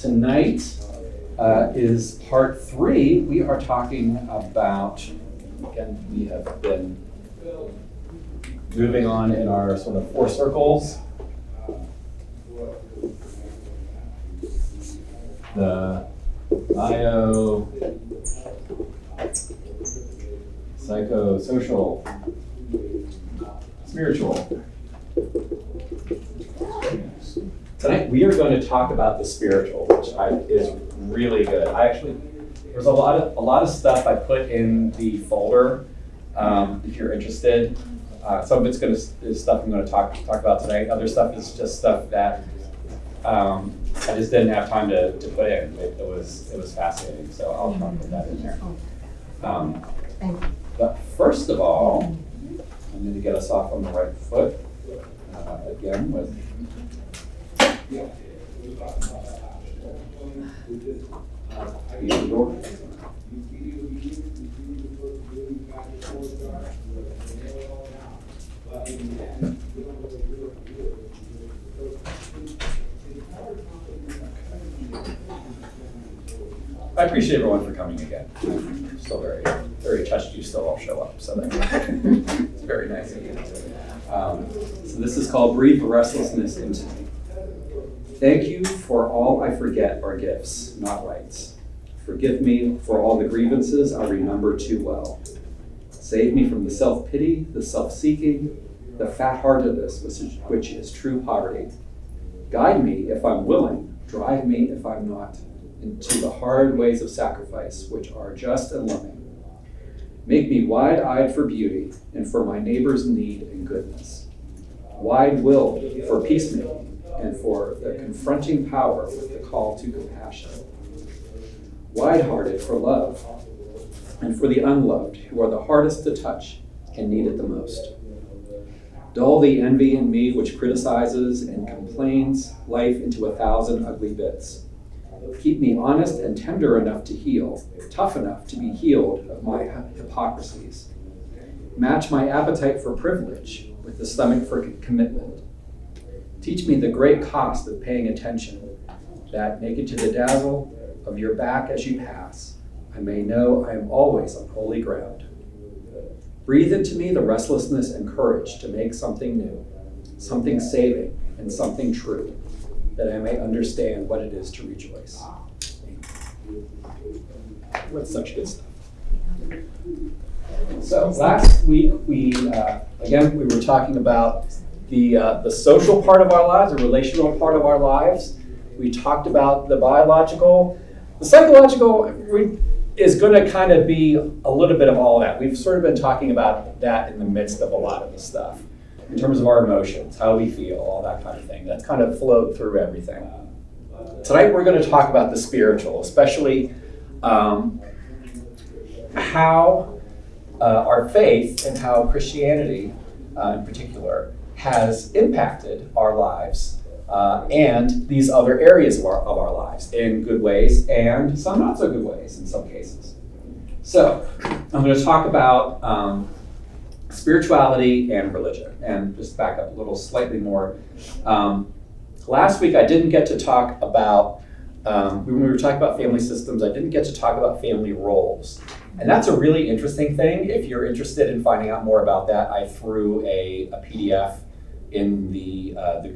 Tonight is part 3. We are talking about, again, we have been moving on in our sort of 4 circles. The bio, psychosocial, spiritual. Tonight we are going to talk about the spiritual, which is really good. There's a lot of stuff I put in the folder. If you're interested, some of it's is stuff I'm going to talk about tonight. Other stuff is just stuff that I just didn't have time to put in. It was fascinating, so I'll try to put that in there. But first of all, I'm going to get us off on the right foot again with. I appreciate everyone for coming again. I'm still very, very touched you still all show up, so it's very nice of you. So this is called Breathe Restlessness Into Me. Thank you for all I forget are gifts, not rights. Forgive me for all the grievances I remember too well. Save me from the self-pity, the self-seeking, the fat-heartedness which is true poverty. Guide me if I'm willing, drive me if I'm not, into the hard ways of sacrifice which are just and loving. Make me wide-eyed for beauty and for my neighbor's need and goodness. Wide-willed for peacemaking and for the confronting power with the call to compassion. Wide-hearted for love and for the unloved who are the hardest to touch and need it the most. Dull the envy in me which criticizes and complains life into 1,000 ugly bits. Keep me honest and tender enough to heal, tough enough to be healed of my hypocrisies. Match my appetite for privilege with the stomach for commitment. Teach me the great cost of paying attention, that naked to the dazzle of your back as you pass, I may know I am always on holy ground. Breathe into me the restlessness and courage to make something new, something saving and something true, that I may understand what it is to rejoice. What's such good stuff. So last week we were talking about the social part of our lives, the relational part of our lives. We talked about the biological. The psychological is going to kind of be a little bit of all that. We've sort of been talking about that in the midst of a lot of the stuff, in terms of our emotions, how we feel, all that kind of thing. That's kind of flowed through everything. Tonight we're going to talk about the spiritual, especially how our faith and how Christianity in particular has impacted our lives and these other areas of our lives in good ways and some not so good ways in some cases. So I'm going to talk about spirituality and religion, and just back up a little slightly more. Last week I didn't get to talk about, when we were talking about family systems, I didn't get to talk about family roles. And that's a really interesting thing. If you're interested in finding out more about that, I threw a PDF in the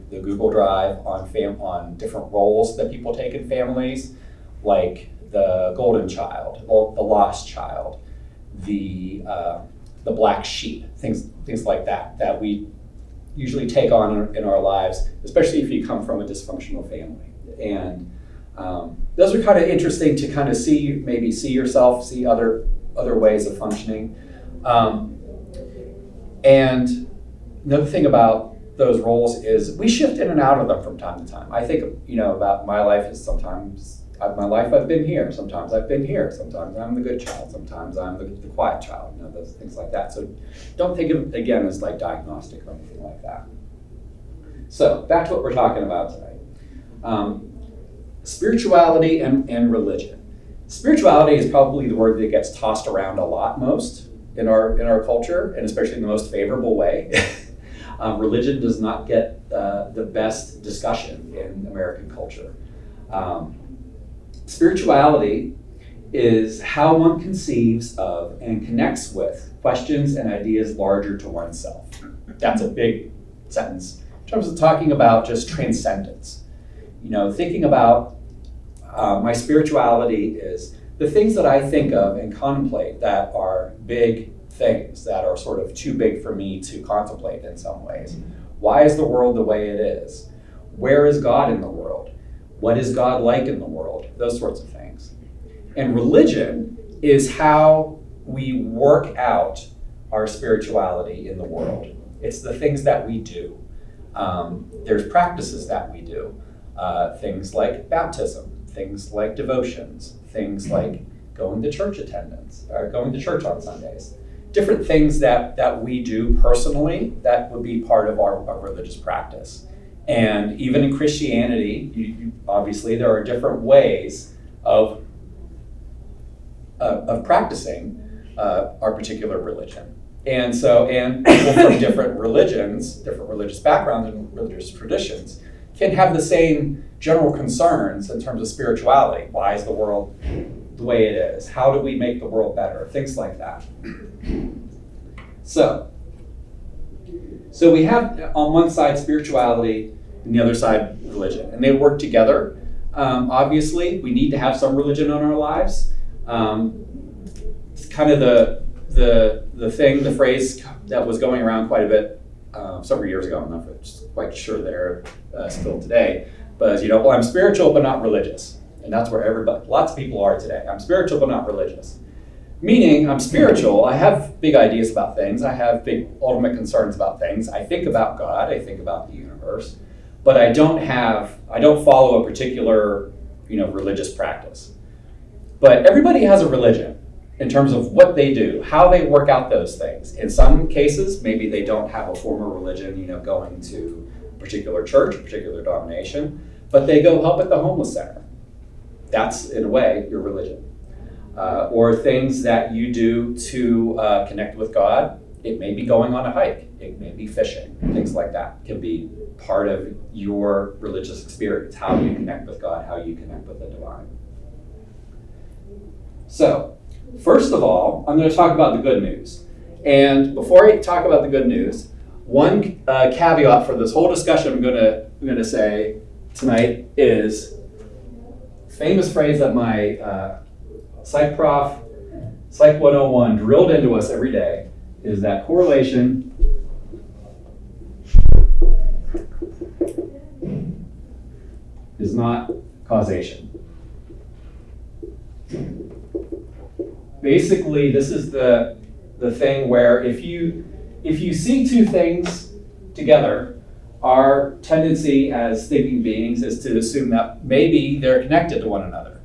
Google Drive on different roles that people take in families, like the golden child, the lost child, the black sheep, things like that we usually take on in our lives, especially if you come from a dysfunctional family. And those are kind of interesting to kind of see yourself, see other ways of functioning. And another thing about those roles is we shift in and out of them from time to time. I think, about my life is sometimes I've been here, sometimes I've been here, sometimes I'm the good child, sometimes I'm the quiet child, those things like that. So don't think of it again as like diagnostic or anything like that. So back to what we're talking about tonight. Spirituality and religion. Spirituality is probably the word that gets tossed around a lot most in our culture, and especially in the most favorable way. Religion does not get the best discussion in American culture. Spirituality is how one conceives of and connects with questions and ideas larger to oneself. That's a big sentence in terms of talking about just transcendence. Thinking about my spirituality is the things that I think of and contemplate that are big things, that are sort of too big for me to contemplate in some ways. Why is the world the way it is? Where is God in the world? What is God like in the world? Those sorts of things. And religion is how we work out our spirituality in the world. It's the things that we do. There's practices that we do. Things like baptism, things like devotions, things like going to church attendance, or going to church on Sundays. Different things that we do personally that would be part of our religious practice. And even in Christianity, obviously there are different ways of practicing our particular religion. And people from different religions, different religious backgrounds and religious traditions can have the same general concerns in terms of spirituality. Why is the world the way it is? How do we make the world better? Things like that. So we have on one side spirituality and the other side religion, and they work together. Obviously, we need to have some religion in our lives. It's kind of the phrase that was going around quite a bit several years ago. I'm not quite sure they're still today, but well, I'm spiritual but not religious, and that's where lots of people are today. I'm spiritual but not religious, meaning I'm spiritual. I have big ideas about things. I have big ultimate concerns about things. I think about God. I think about the universe, but I don't follow a particular religious practice. But everybody has a religion in terms of what they do, how they work out those things. In some cases, maybe they don't have a formal religion, going to a particular church, a particular denomination, but they go help at the homeless center. That's, in a way, your religion. Or things that you do to connect with God. It may be going on a hike. It may be fishing. Things like that can be part of your religious experience, how you connect with God, how you connect with the divine. So, first of all, I'm going to talk about the good news. And before I talk about the good news, one caveat for this whole discussion I'm going to say tonight is a famous phrase that my Psych prof, Psych 101 drilled into us every day, is that correlation is not causation. Basically, this is the thing where if you see two things together, our tendency as thinking beings is to assume that maybe they're connected to one another.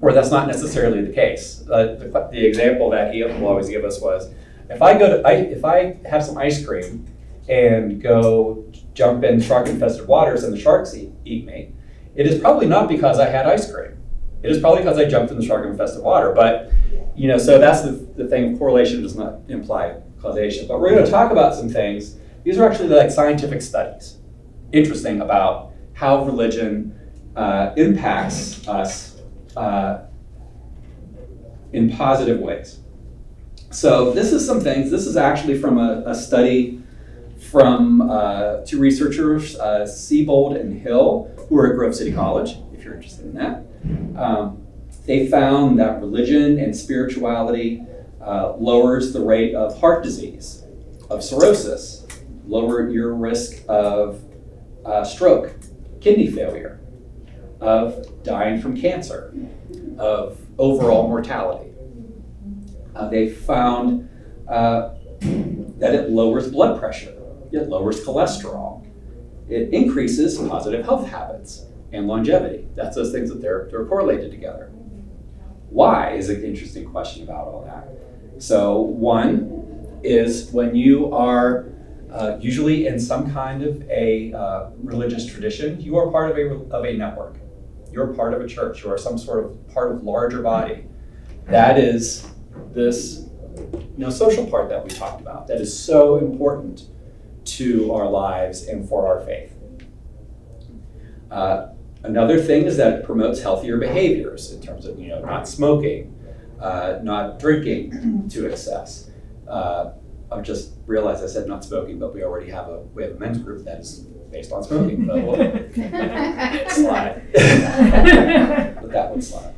Or that's not necessarily the case. The example that he will always give us was, if I have some ice cream and go jump in shark-infested waters and the sharks eat me, it is probably not because I had ice cream. It is probably because I jumped in the shark-infested water. But so that's the thing. Correlation does not imply causation. But we're going to talk about some things. These are actually like scientific studies, interesting about how religion impacts us in positive ways. So this is some things. This is actually from a study from two researchers, Siebold and Hill, who are at Grove City College, if you're interested in that. They found that religion and spirituality lowers the rate of heart disease, of cirrhosis, lower your risk of stroke, kidney failure, of dying from cancer, of overall mortality. They found that it lowers blood pressure, it lowers cholesterol, it increases positive health habits and longevity. That's those things that they're correlated together. Why is an interesting question about all that. So one is when you are usually in some kind of a religious tradition, you are part of a network. You're part of a church. You are some sort of part of larger body. That is this social part that we talked about that is so important to our lives and for our faith. Another thing is that it promotes healthier behaviors in terms of, not smoking, not drinking to excess. I just realized I said not smoking, but we have a men's group that is based on smoking. But we'll slide. But that would slide.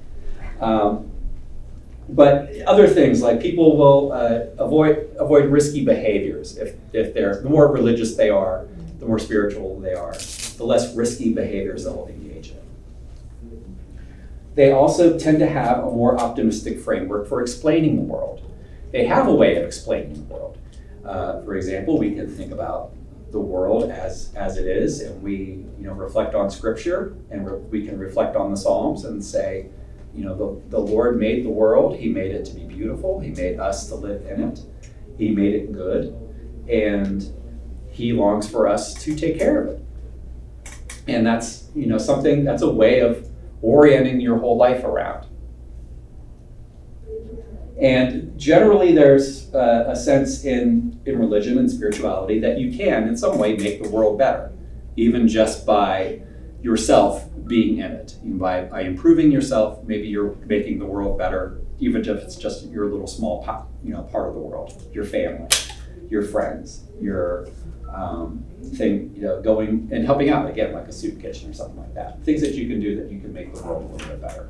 But other things like people will avoid risky behaviors. If they're the more religious they are, the more spiritual they are, the less risky behaviors they'll engage in. They also tend to have a more optimistic framework for explaining the world. They have a way of explaining the world. For example, we can think about the world as it is, and we reflect on Scripture, and we can reflect on the Psalms and say, the Lord made the world. He made it to be beautiful. He made us to live in it. He made it good, and He longs for us to take care of it. And that's that's a way of orienting your whole life around. And generally, there's a sense in religion and spirituality that you can, in some way, make the world better, even just by yourself being in it. By improving yourself, maybe you're making the world better, even if it's just your little small part of the world, your family, your friends, your going and helping out, again, like a soup kitchen or something like that. Things that you can do that you can make the world a little bit better.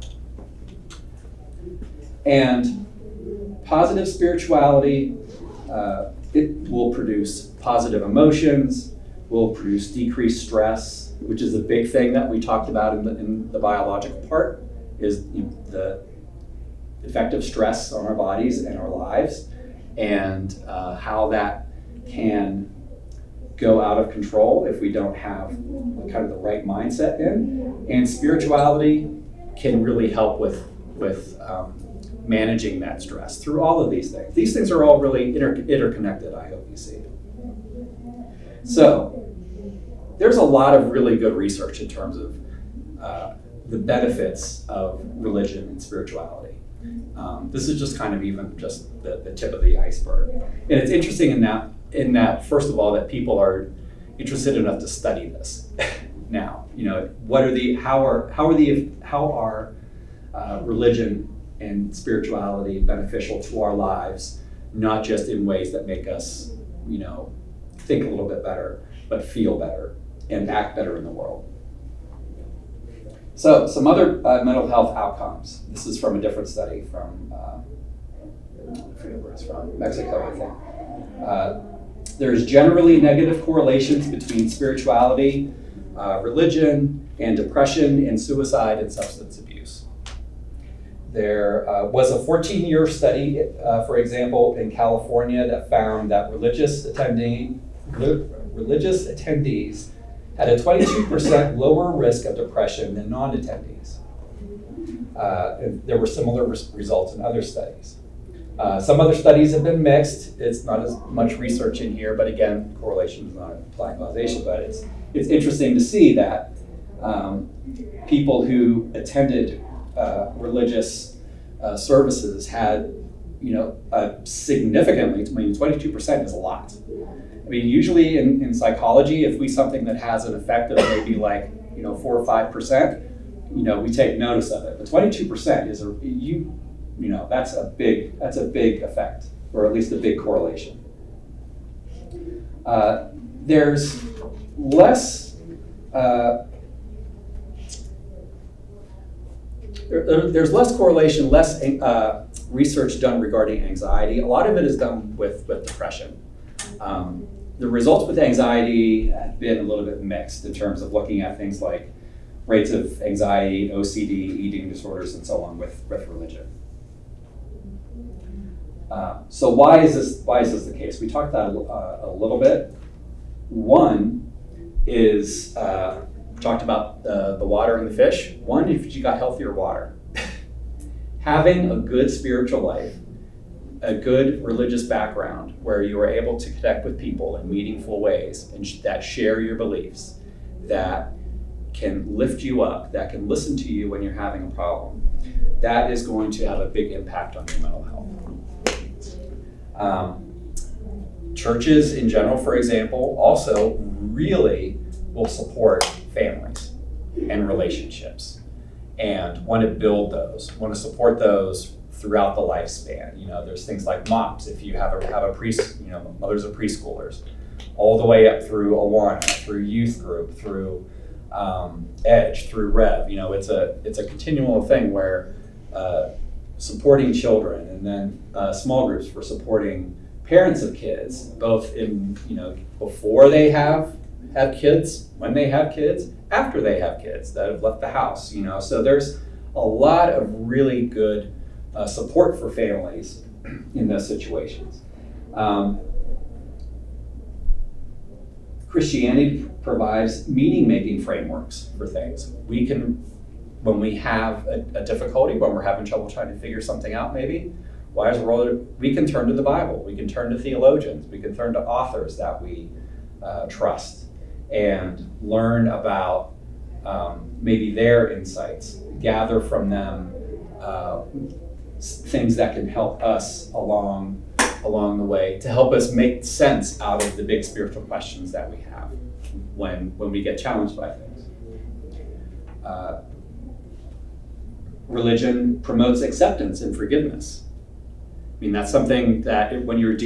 And positive spirituality, it will produce positive emotions, will produce decreased stress, which is a big thing that we talked about in the biological part, is the effect of stress on our bodies and our lives, and how that can go out of control if we don't have kind of the right mindset in. And spirituality can really help with managing that stress through all of these things. These things are all really interconnected, I hope you see. So there's a lot of really good research in terms of the benefits of religion and spirituality. This is just kind of even just the tip of the iceberg. And it's interesting in that first of all, that people are interested enough to study this now. How are religion and spirituality beneficial to our lives, not just in ways that make us, think a little bit better, but feel better and act better in the world. So some other mental health outcomes. This is from a different study from, I forget where it's from, Mexico, I think. There's generally negative correlations between spirituality, religion, and depression, and suicide and substance abuse. There was a 14-year study, for example, in California that found that religious attendees had a 22% lower risk of depression than non-attendees. And there were similar results in other studies. Some other studies have been mixed. It's not as much research in here, but again, correlation is not implying causation, but it's interesting to see that people who attended religious services had, significantly, 22% is a lot. I mean, usually in psychology, if we something that has an effect of maybe 4 or 5%, we take notice of it. But 22% is that's a big effect, or at least a big correlation. There's less correlation, less research done regarding anxiety. A lot of it is done with depression. The results with anxiety have been a little bit mixed in terms of looking at things like rates of anxiety, OCD, eating disorders, and so on with religion. So why is this the case? We talked about a little bit. One is talked about the water and the fish. One, if you got healthier water, having a good spiritual life, a good religious background where you are able to connect with people in meaningful ways and that share your beliefs, that can lift you up, that can listen to you when you're having a problem, that is going to have a big impact on your mental health. Churches in general, for example, also really will support families. and relationships, and want to build those, want to support those throughout the lifespan. There's things like MOPS, if you have a mothers of preschoolers, all the way up through Awana, through youth group, through Edge, through Rev. It's a continual thing where supporting children, and then small groups for supporting parents of kids, both in before they have kids, when they have kids, after they have kids that have left the house. So there's a lot of really good support for families in those situations. Christianity provides meaning-making frameworks for things. We can, when we have a difficulty, when we're having trouble trying to figure something out, maybe, we can turn to the Bible. We can turn to theologians. We can turn to authors that we trust and learn about maybe their insights, gather from them things that can help us along the way, to help us make sense out of the big spiritual questions that we have when we get challenged by things. Religion promotes acceptance and forgiveness. That's something that when you're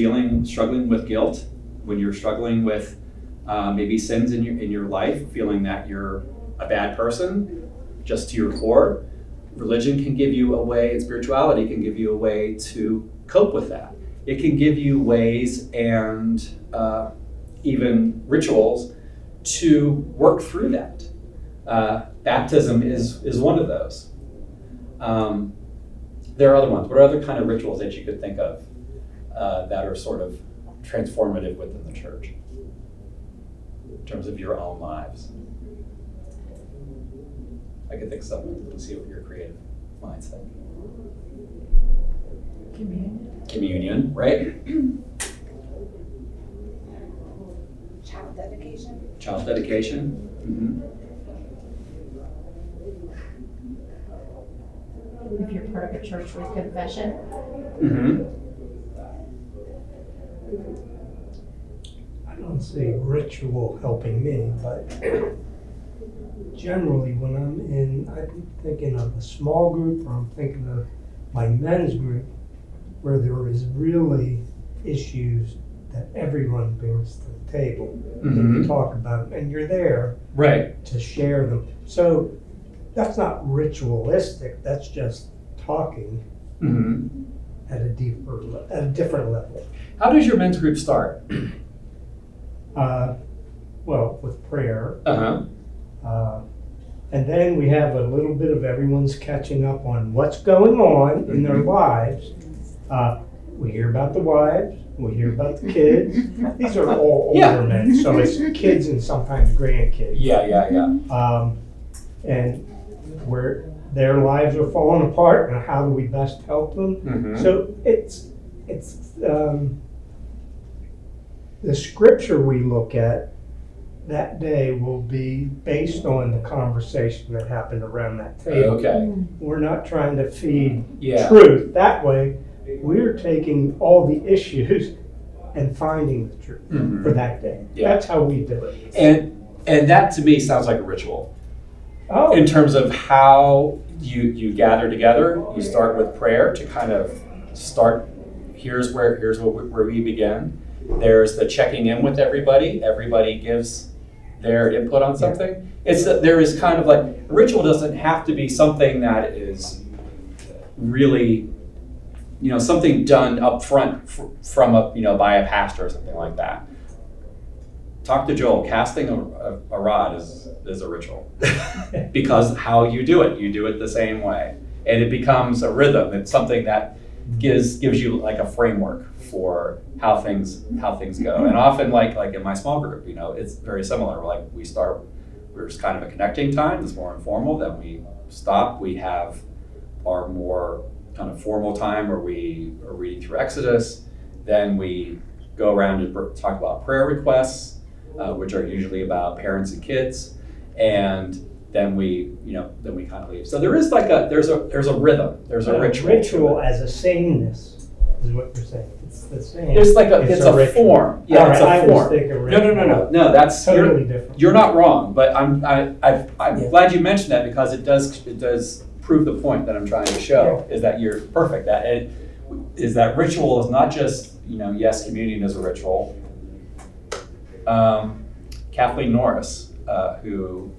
struggling with guilt, when you're struggling with maybe sins in your life, feeling that you're a bad person, just to your core, religion can give you a way, and spirituality can give you a way to cope with that. It can give you ways and even rituals to work through that. Baptism is one of those. There are other ones. What are other kind of rituals that you could think of that are sort of transformative within the church in terms of your own lives? I could think of something to see what your creative minds think. Communion, right? Child dedication. Child dedication. Mm-hmm. If you're part of a church with confession. Mm-hmm. I don't see ritual helping me, but generally when I'm thinking of a small group, or I'm thinking of my men's group, where there is really issues that everyone brings to the table, and you talk about, and you're there Right. to share them. So that's not ritualistic, that's just talking at a different level. How does your men's group start? Well, with prayer. Uh-huh. And then we have a little bit of everyone's catching up on what's going on in their lives. We hear about the wives, we hear about the kids. These are all older men, so it's kids and sometimes grandkids. Yeah. And where their lives are falling apart, and how do we best help them? Mm-hmm. So it's the scripture we look at that day will be based on the conversation that happened around that table. Okay. We're not trying to feed Yeah. truth. That way, we're taking all the issues and finding the truth for that day. Yeah. That's how we do it. And that to me sounds like a ritual. Oh, In terms of how you gather together, you start with prayer to kind of start. Here's where we begin. There's the checking in with everybody. Everybody gives their input on something. There is kind of like, a ritual doesn't have to be something that is really, something done up front from by a pastor or something like that. Talk to Joel. Casting a rod is a ritual because how you do it the same way, and it becomes a rhythm. It's something that gives you like a framework for how things go. And often, like in my small group, it's very similar. Like we're just kind of a connecting time. It's more informal. Then we stop. We have our more kind of formal time where we are reading through Exodus. Then we go around and talk about prayer requests, which are usually about parents and kids, and then we kind of leave. So there is there's a rhythm, there's a ritual. Ritual as a sameness is what you're saying. It's the same. It's like it's a ritual. form. Yeah, All it's right, a I form. was thinking No, ritual. no. That's Totally different. You're not wrong, but I'm Yeah. glad you mentioned that because it does prove the point that I'm trying to show is that you're perfect. That it is that ritual is not just yes, communion is a ritual. Kathleen Norris, who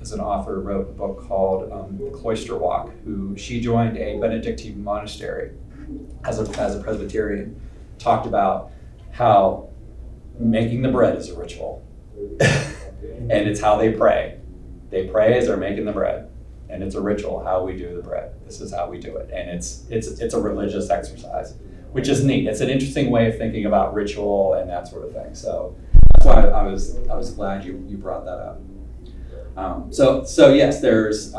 is an author, wrote a book called Cloister Walk. She joined a Benedictine monastery as a Presbyterian. Talked about how making the bread is a ritual, and it's how they pray. They pray as they're making the bread, and it's a ritual how we do the bread. This is how we do it, and it's a religious exercise, which is neat. It's an interesting way of thinking about ritual and that sort of thing. So that's why I was glad you brought that up. So yes, there's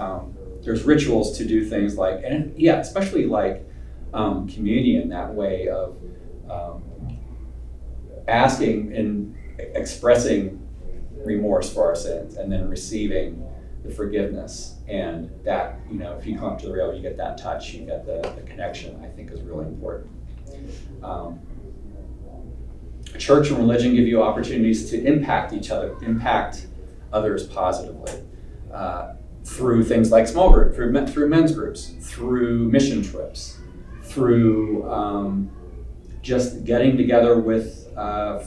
rituals to do things like, and yeah, especially like communion, that way of asking and expressing remorse for our sins and then receiving the forgiveness. And that, if you come up to the rail, you get that touch, you get the connection, I think is really important. Church and religion give you opportunities to impact each other, impact others positively through things like small group, through men's groups, through mission trips, through just getting together with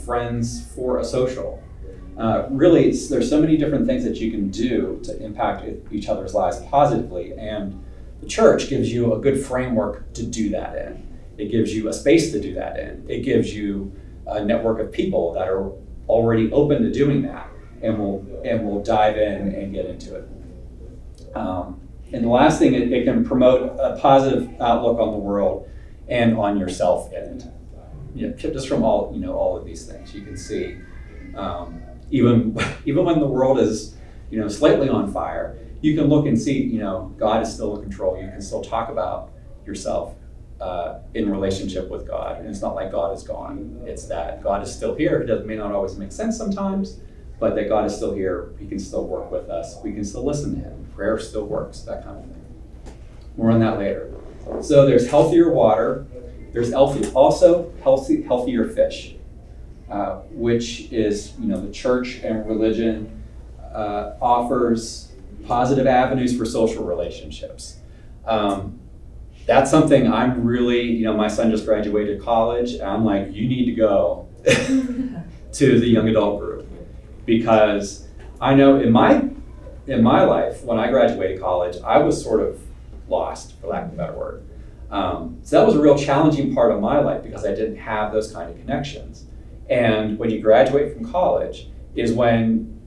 friends for a social. Really, there's so many different things that you can do to impact each other's lives positively, and the church gives you a good framework to do that in. It gives you a space to do that in. It gives you a network of people that are already open to doing that, and we'll dive in and get into it. And the last thing, it can promote a positive outlook on the world and on yourself in it. Just from all of these things, you can see. Even when the world is, slightly on fire, you can look and see, God is still in control. You can still talk about yourself in relationship with God. And it's not like God is gone. It's that God is still here. It may not always make sense sometimes, but that God is still here. He can still work with us. We can still listen to him. Prayer still works, that kind of thing. More on that later. So there's healthier water. There's also healthier fish. Which is, the church and religion offers positive avenues for social relationships. That's something I'm really, my son just graduated college, and I'm like, you need to go to the young adult group, because I know in my life, when I graduated college, I was sort of lost, for lack of a better word. So that was a real challenging part of my life because I didn't have those kind of connections. And when you graduate from college is when,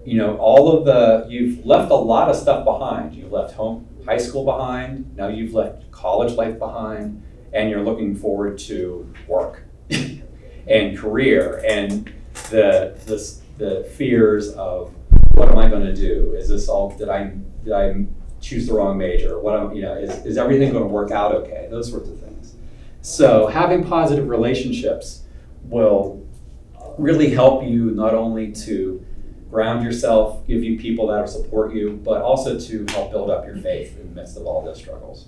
you've left a lot of stuff behind. You've left high school behind, now you've left college life behind, and you're looking forward to work and career and the fears of, what am I going to do? Is this all, did I choose the wrong major? Is everything going to work out okay? Those sorts of things. So having positive relationships will really help you not only to ground yourself, give you people that will support you, but also to help build up your faith in the midst of all those struggles.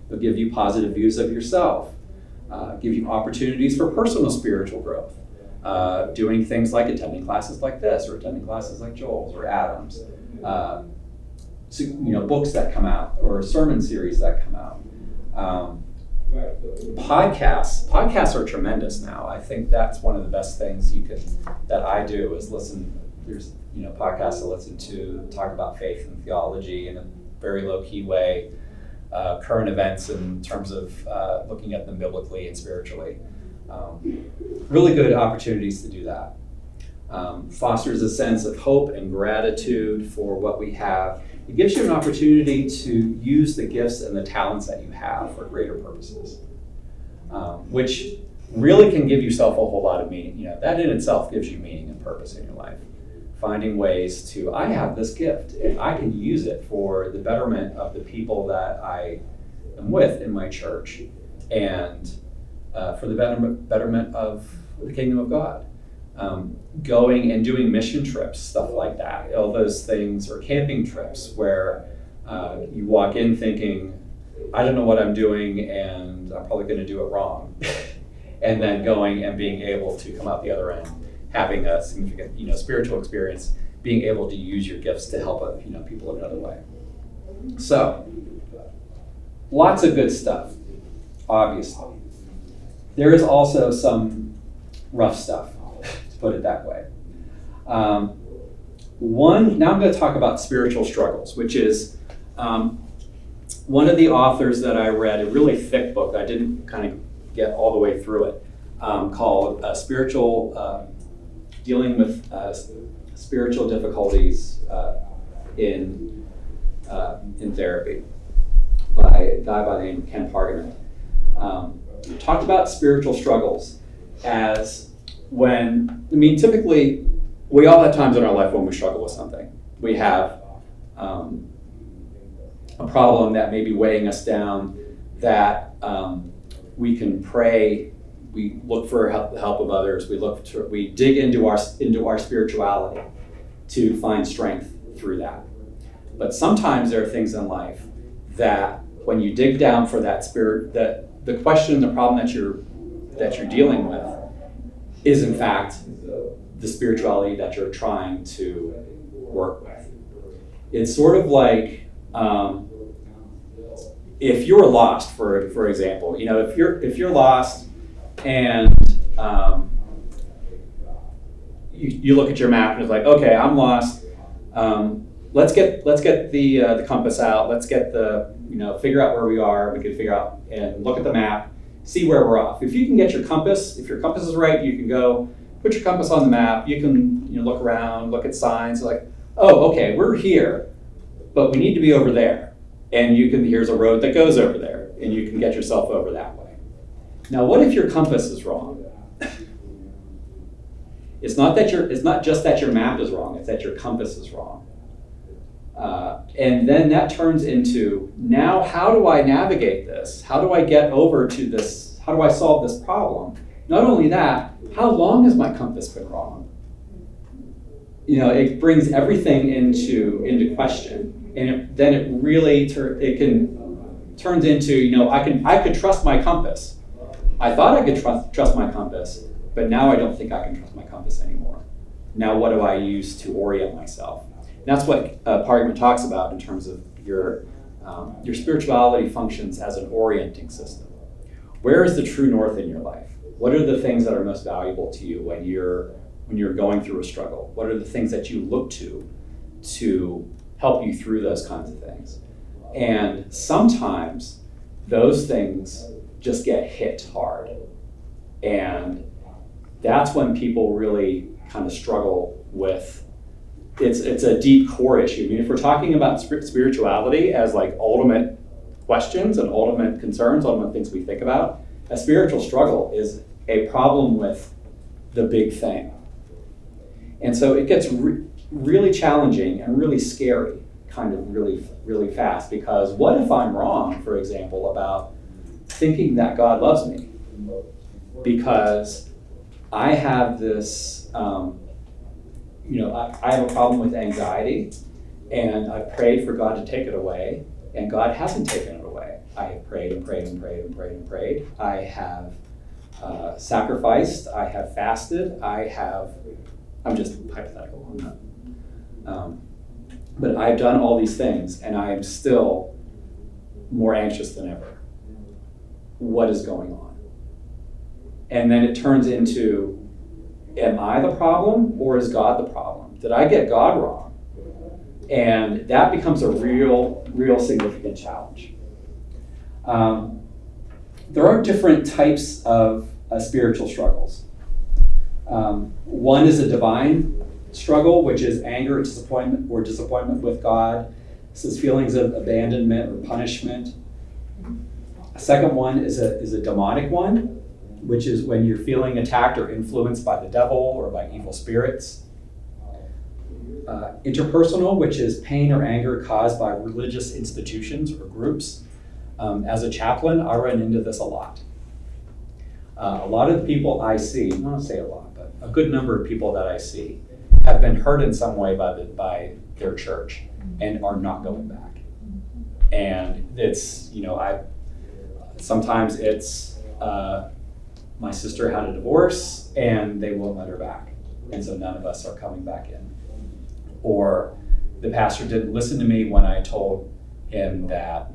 They'll give you positive views of yourself, give you opportunities for personal spiritual growth, doing things like attending classes like this, or attending classes like Joel's or Adam's, books that come out, or sermon series that come out. Podcasts are tremendous now. I think that's one of the best things that I do is listen. There's podcasts to listen to, talk about faith and theology in a very low-key way, current events in terms of looking at them biblically and spiritually. Really good opportunities to do that. Fosters a sense of hope and gratitude for what we have. It gives you an opportunity to use the gifts and the talents that you have for greater purposes, which really can give yourself a whole lot of meaning. That in itself gives you meaning and purpose in your life. Finding ways to, I have this gift and I can use it for the betterment of the people that I am with in my church and for the betterment of the kingdom of God. Going and doing mission trips, stuff like that, all those things, or camping trips where you walk in thinking, I don't know what I'm doing and I'm probably going to do it wrong. And then going and being able to come out the other end, having a significant, spiritual experience, being able to use your gifts to help, people in another way. So, lots of good stuff, obviously. There is also some rough stuff, to put it that way. Now I'm going to talk about spiritual struggles, which is one of the authors that I read, a really thick book, I didn't kind of get all the way through it, called Dealing with Spiritual Difficulties in Therapy, by a guy by the name of Ken Pargament. Talked about spiritual struggles as typically we all have times in our life when we struggle with something. We have a problem that may be weighing us down, that we can pray, we look for the help of others, we dig into our spirituality to find strength through that. But sometimes there are things in life that when you dig down for that spirit, that the question, the problem that you're dealing with is in fact the spirituality that you're trying to work with. It's sort of like if you're lost, for example, if you're lost and you look at your map and it's like, okay, I'm lost. Let's get the compass out. Let's get figure out where we are. We can figure out and look at the map, see where we're off. If you can get your compass, if your compass is right, you can go put your compass on the map. You can look around, look at signs like, oh, okay, we're here, but we need to be over there. And here's a road that goes over there, and you can get yourself over that way. Now, what if your compass is wrong? It's not just that your map is wrong, it's that your compass is wrong. And then that turns into, now how do I navigate this? How do I get over to this? How do I solve this problem? Not only that, how long has my compass been wrong? It brings everything into question, and then it really turns into, I could trust my compass. I thought I could trust my compass, but now I don't think I can trust my compass anymore. Now what do I use to orient myself? And that's what Pargament talks about in terms of your spirituality functions as an orienting system. Where is the true north in your life? What are the things that are most valuable to you when you're going through a struggle? What are the things that you look to help you through those kinds of things? And sometimes those things just get hit hard. And that's when people really kind of struggle with, it's a deep core issue. If we're talking about spirituality as like ultimate questions and ultimate concerns, ultimate things we think about, a spiritual struggle is a problem with the big thing. And so it gets really challenging and really scary, kind of really, really fast, because what if I'm wrong, for example, about thinking that God loves me? Because I have this, I have a problem with anxiety, and I've prayed for God to take it away, and God hasn't taken it away. I have prayed and prayed and prayed and prayed and prayed. I have sacrificed. I have fasted. I'm just hypothetical on that. But I've done all these things, and I am still more anxious than ever. What is going on? And then it turns into, am I the problem or is God the problem? Did I get God wrong? And that becomes a real significant challenge. There are different types of spiritual struggles. One is a divine struggle, which is anger, disappointment with God. This is feelings of abandonment or punishment. A second one is a demonic one, which is when you're feeling attacked or influenced by the devil or by evil spirits. Interpersonal, which is pain or anger caused by religious institutions or groups. As a chaplain, I run into this a lot. A lot of the people I see, I don't say a lot, but a good number of people that I see have been hurt in some way by their church and are not going back. And it's, sometimes it's, my sister had a divorce and they won't let her back. And so none of us are coming back in. Or the pastor didn't listen to me when I told him that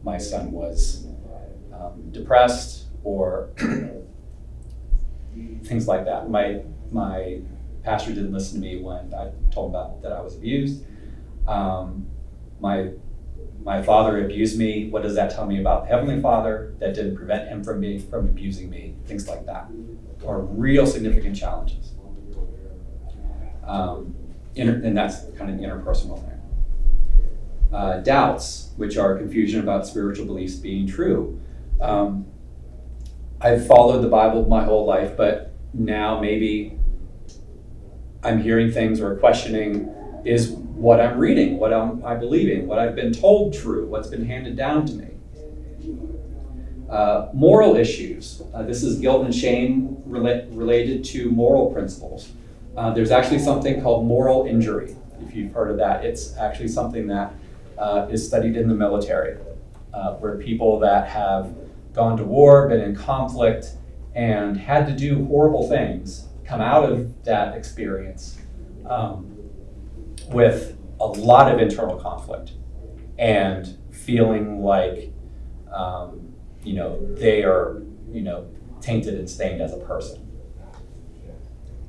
my son was depressed, or things like that. My pastor didn't listen to me when I told him about that I was abused. My father abused me. What does that tell me about the Heavenly Father? That didn't prevent him from abusing me. Things like that are real significant challenges. And that's kind of the interpersonal thing. Doubts, which are confusion about spiritual beliefs being true. I've followed the Bible my whole life, but now maybe I'm hearing things or questioning, is what I'm reading, what I believing, what I've been told true, what's been handed down to me. Moral issues. This is guilt and shame related to moral principles. There's actually something called moral injury, if you've heard of that. It's actually something that is studied in the military, where people that have gone to war, been in conflict, and had to do horrible things come out of that experience with a lot of internal conflict and feeling like they are tainted and stained as a person.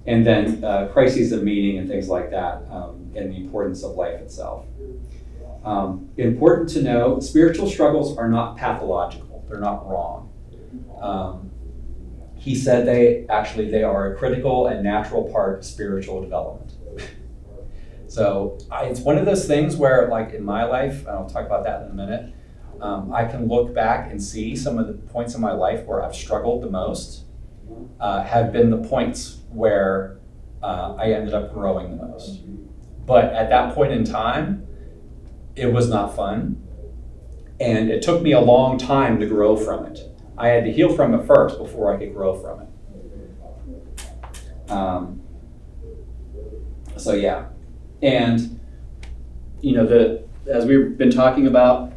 And then crises of meaning and things like that, and the importance of life itself. Important to know, spiritual struggles are not pathological. They're not wrong. He said they are a critical and natural part of spiritual development. So it's one of those things where, like in my life, and I'll talk about that in a minute, I can look back and see some of the points in my life where I've struggled the most have been the points where I ended up growing the most. But at that point in time, it was not fun. And it took me a long time to grow from it. I had to heal from it first before I could grow from it. So yeah. And, as we've been talking about,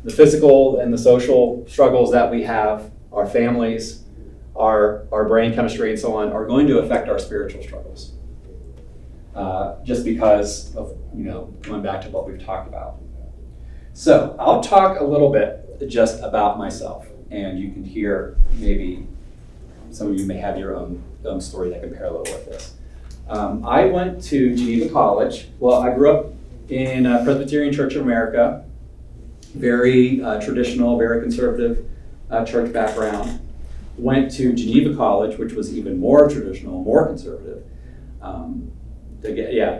the physical and the social struggles that we have, our families, our brain chemistry and so on, are going to affect our spiritual struggles. Just because of, going back to what we've talked about. So I'll talk a little bit just about myself, and you can hear maybe some of you may have your own story that can parallel with this. I went to Geneva College. Well, I grew up in Presbyterian Church of America, very traditional, very conservative church background. Went to Geneva College, which was even more traditional, more conservative.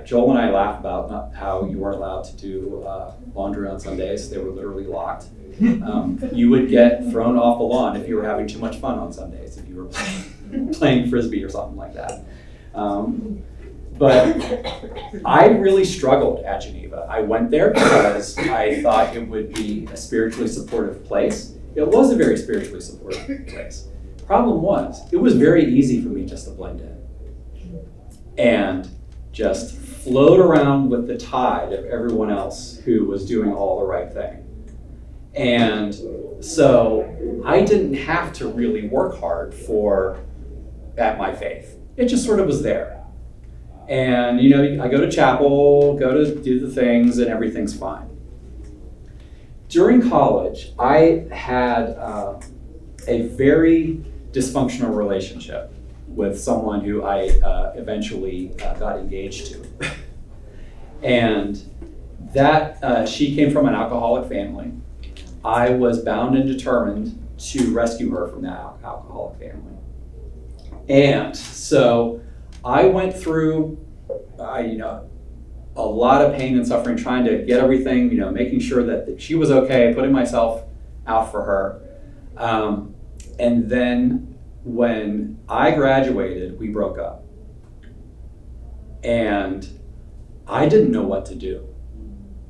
Joel and I laugh about how you weren't allowed to do laundry on Sundays. They were literally locked. You would get thrown off the lawn if you were having too much fun on Sundays, if you were playing Frisbee or something like that. But I really struggled at Geneva. I went there because I thought it would be a spiritually supportive place. It was a very spiritually supportive place. Problem was, it was very easy for me just to blend in and just float around with the tide of everyone else who was doing all the right thing. And so I didn't have to really work hard at my faith. It just sort of was there. And I go to chapel, go to do the things, and everything's fine. During college, I had a very dysfunctional relationship with someone who I eventually got engaged to. And that she came from an alcoholic family. I was bound and determined to rescue her from that alcoholic family. And so I went through a lot of pain and suffering trying to get everything, making sure that she was okay, putting myself out for her. And then when I graduated, we broke up. And I didn't know what to do.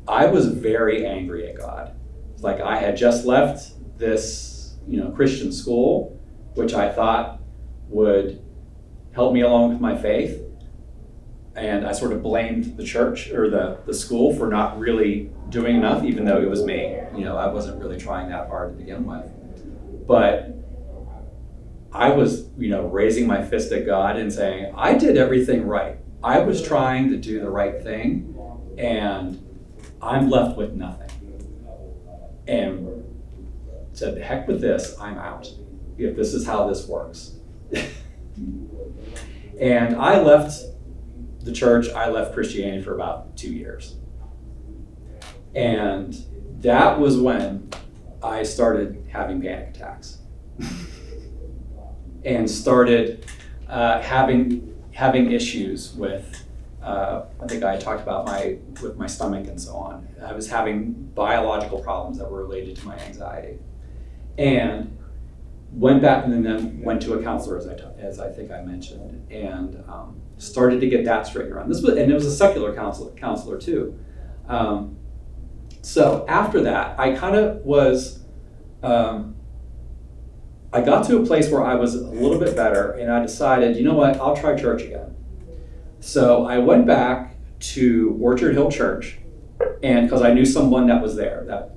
I was very angry at God. It's like I had just left this, Christian school, which I thought would help me along with my faith. And I sort of blamed the church or the school for not really doing enough, even though it was me. I wasn't really trying that hard to begin with. But I was, raising my fist at God and saying, I did everything right. I was trying to do the right thing, and I'm left with nothing. And said, the heck with this, I'm out. If this is how this works. And I left the church, I left Christianity for about 2 years. And that was when I started having panic attacks. And started having issues with, I think I talked about with my stomach and so on. I was having biological problems that were related to my anxiety. And went back and then went to a counselor, as I think I mentioned, and started to get that straightened around. And it was a secular counselor too. So after that, I kind of was, I got to a place where I was a little bit better, and I decided, you know what, I'll try church again. So I went back to Orchard Hill Church, and because I knew someone that was there, that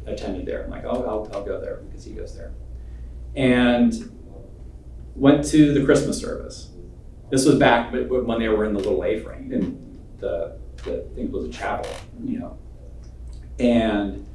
attended there. I'm like, oh, I'll go there because he goes there. And went to the Christmas service. This was back when they were in the little A-frame, in the I think it was a chapel, And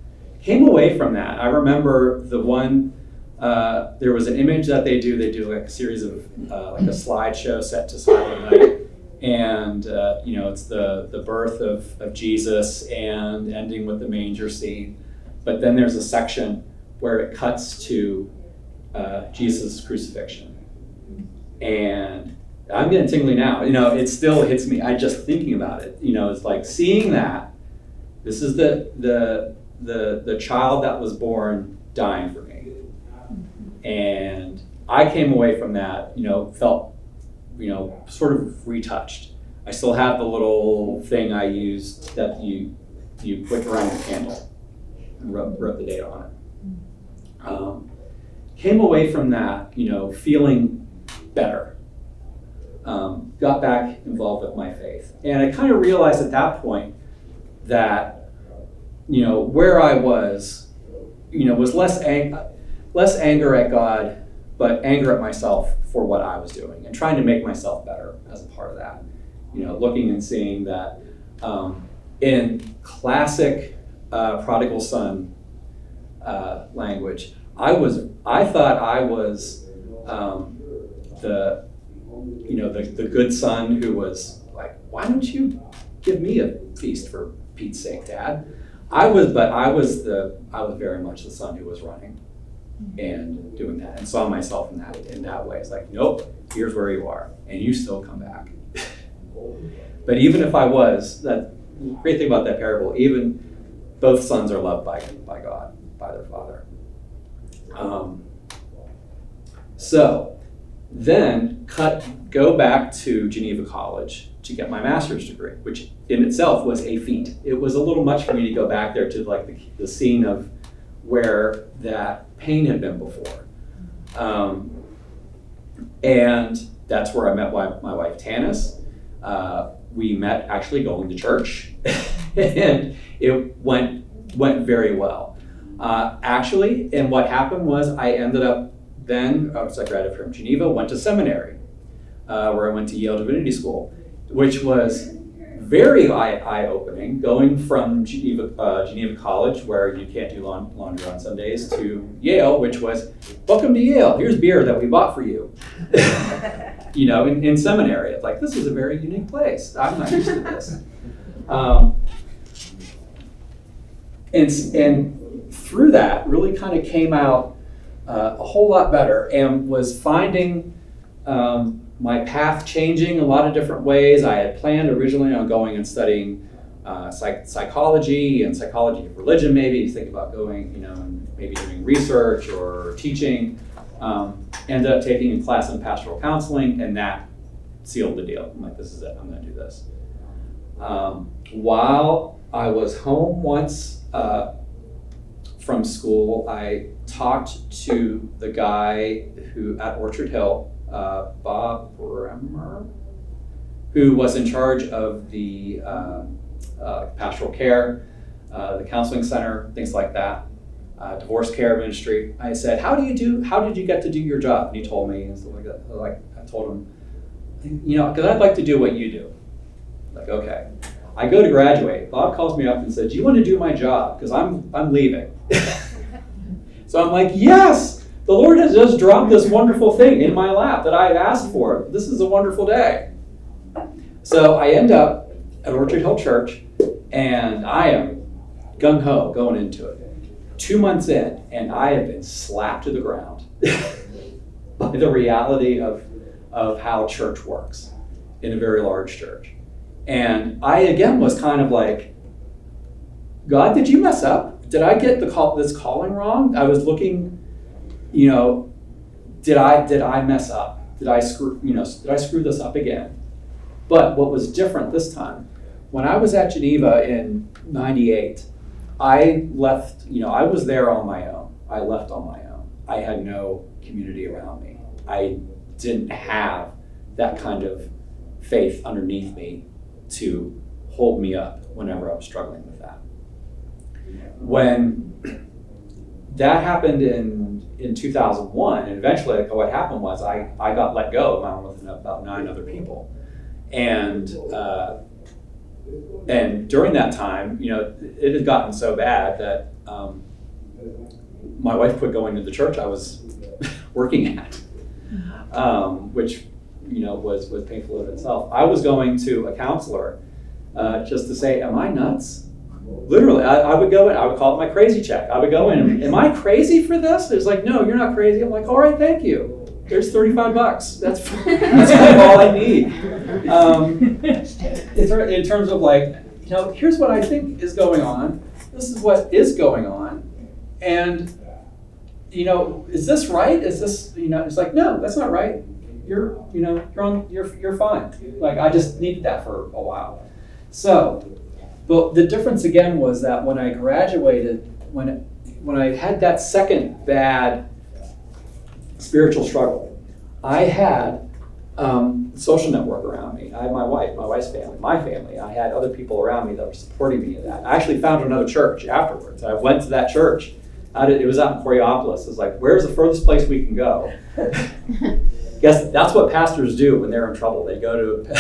came away from that. I remember the one, there was an image that they do like a series of, like a slideshow set to Silent Night. And, it's the birth of Jesus and ending with the manger scene. But then there's a section where it cuts to Jesus' crucifixion. And I'm getting tingly now. It still hits me. I just thinking about it. It's like seeing that. This is the child that was born dying for me. And I came away from that, felt, sort of retouched. I still have the little thing I used that you put around the candle and rub the date on it. Came away from that, feeling better. Got back involved with my faith. And I kind of realized at that point that, where I was, was less anger at God, but anger at myself for what I was doing and trying to make myself better as a part of that. Looking and seeing that in classic prodigal son language, I thought I was the good son who was like, why don't you give me a feast for Pete's sake, Dad? I was very much the son who was running and doing that, and saw myself in that way. It's like, nope, here's where you are, and you still come back. But even if I was, that great thing about that parable, even both sons are loved by God, by their father. So then go back to Geneva College to get my master's degree, which in itself was a feat. It was a little much for me to go back there to like the scene of where that pain had been before. And that's where I met my wife, Tanis. We met actually going to church, and it went very well. Actually, and what happened was I ended up then, I graduated from Geneva, went to seminary, where I went to Yale Divinity School, which was very eye-opening, going from Geneva College, where you can't do laundry on Sundays, to Yale, which was, welcome to Yale, here's beer that we bought for you. In seminary. It's like, this is a very unique place. I'm not used to this. And through that, really kind of came out a whole lot better, and was finding my path changing a lot of different ways. I had planned originally on going and studying psychology and psychology of religion, maybe think about going, and maybe doing research or teaching. Ended up taking a class in pastoral counseling, and that sealed the deal. I'm like, this is it, I'm gonna do this. While I was home once from school, I talked to the guy who at Orchard Hill, Bob Bremer, who was in charge of the pastoral care, the counseling center, things like that, divorce care ministry. I said, how did you get to do your job? And he told me, and stuff like that. Like, I told him, because I'd like to do what you do. Like, okay. I go to graduate. Bob calls me up and said, do you want to do my job? Because I'm leaving. So I'm like, yes, the Lord has just dropped this wonderful thing in my lap that I asked for. This is a wonderful day. So I end up at Orchard Hill Church, and I am gung-ho going into it. 2 months in, and I have been slapped to the ground by the reality of how church works in a very large church. And I, again, was kind of like, God, did you mess up? Did I get this calling wrong? I was looking, did I mess up? Did I screw this up again? But what was different this time, when I was at Geneva in '98, I left, I was there on my own. I left on my own. I had no community around me. I didn't have that kind of faith underneath me to hold me up whenever I was struggling with that. When that happened in 2001, and eventually what happened was I got let go along with about 9 other people. And during that time, it had gotten so bad that my wife quit going to the church I was working at, which was painful in itself. I was going to a counselor just to say, am I nuts? Literally, I would go in, I would call it my crazy check. I would go in, am I crazy for this? It's like, no, you're not crazy. I'm like, all right, thank you. There's $35. That's kind of all I need. In terms of like, here's what I think is going on. This is what is going on. And, is this right? Is this, it's like, no, that's not right. You're fine. Like, I just needed that for a while. So, but the difference again was that when I graduated, when I had that second bad spiritual struggle, I had social network around me. I had my wife's family, my family. I had other people around me that were supporting me in that. I actually found another church afterwards. I went to that church. It was out in Coriopolis. It was like, where's the furthest place we can go? Guess that's what pastors do when they're in trouble. They go to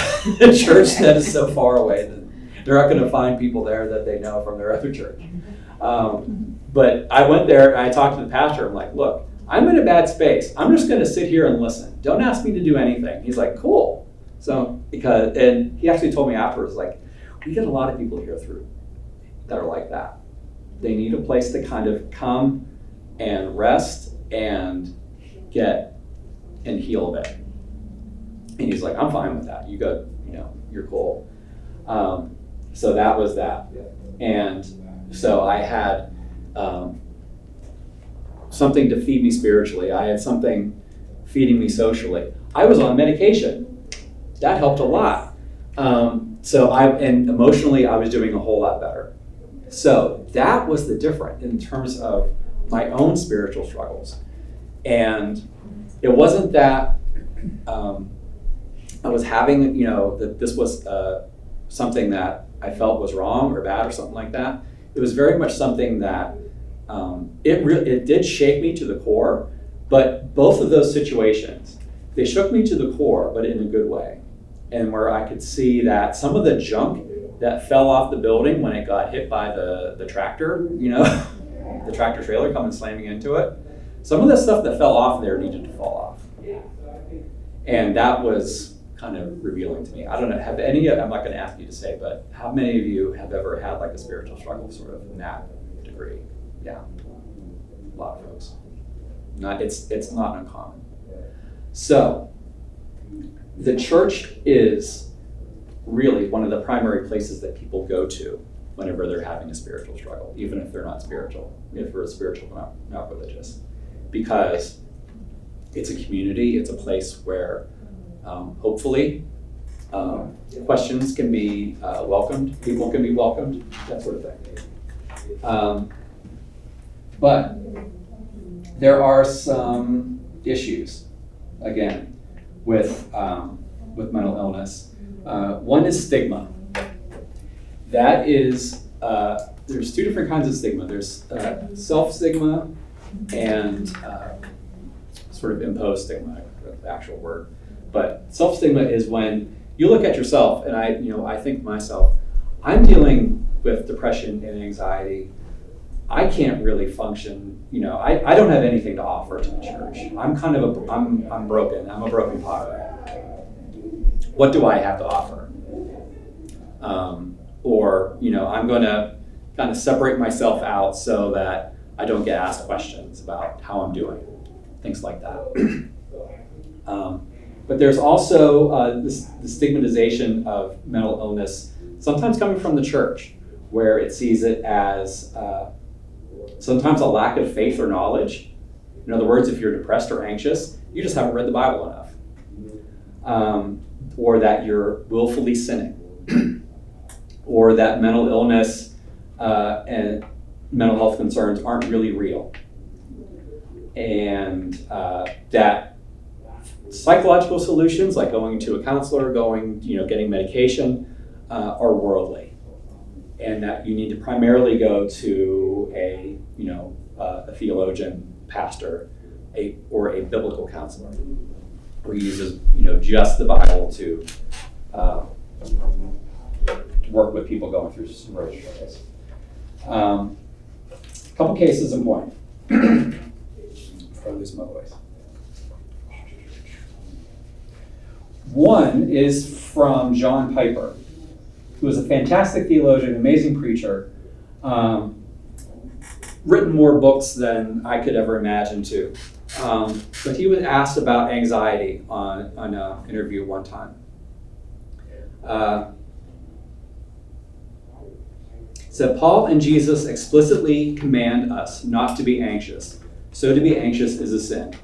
a church that is so far away that they're not going to find people there that they know from their other church. But I went there and I talked to the pastor. I'm like, look, I'm in a bad space. I'm just going to sit here and listen. Don't ask me to do anything. He's like, cool. So, and he actually told me afterwards, like, we get a lot of people here through that are like that. They need a place to kind of come and rest and get and heal a bit. And he's like, I'm fine with that. You go, you're cool. So that was that. And so I had something to feed me spiritually. I had something feeding me socially. I was on medication. That helped a lot. And emotionally, I was doing a whole lot better. So that was the difference in terms of my own spiritual struggles. And it wasn't that I was having, that this was something that I felt was wrong or bad or something like that. It was very much something that it did shake me to the core, but both of those situations, they shook me to the core, but in a good way. And where I could see that some of the junk that fell off the building when it got hit by the tractor, the tractor trailer coming slamming into it, some of the stuff that fell off there needed to fall off. And that was kind of revealing to me. I don't know, I'm not going to ask you to say, but how many of you have ever had like a spiritual struggle sort of in that degree? Yeah, a lot of folks. It's not uncommon. So the church is really one of the primary places that people go to whenever they're having a spiritual struggle, even if they're not spiritual, if we're spiritual, not religious, because it's a community, it's a place where hopefully questions can be welcomed, people can be welcomed, that sort of thing. But there are some issues, again, with mental illness. One is stigma. That is, there's two different kinds of stigma. There's self-stigma and sort of imposed stigma, the actual word. But self-stigma is when you look at yourself, and I think to myself, I'm dealing with depression and anxiety. I can't really function, I don't have anything to offer to the church. I'm broken. I'm a broken potter. What do I have to offer? I'm going to kind of separate myself out so that I don't get asked questions about how I'm doing, things like that. But there's also the stigmatization of mental illness, sometimes coming from the church, where it sees it as sometimes a lack of faith or knowledge. In other words, if you're depressed or anxious, you just haven't read the Bible enough. Or that you're willfully sinning. Or that mental illness and mental health concerns aren't really real. And that psychological solutions, like going to a counselor, getting medication, are worldly. And that you need to primarily go to a theologian, pastor, or a biblical counselor, who uses just the Bible to work with people going through some road struggles. A couple cases in point. Before I lose my voice. One is from John Piper, who is a fantastic theologian, amazing preacher, written more books than I could ever imagine to. But he was asked about anxiety on an interview one time. Said, Paul and Jesus explicitly command us not to be anxious. So to be anxious is a sin.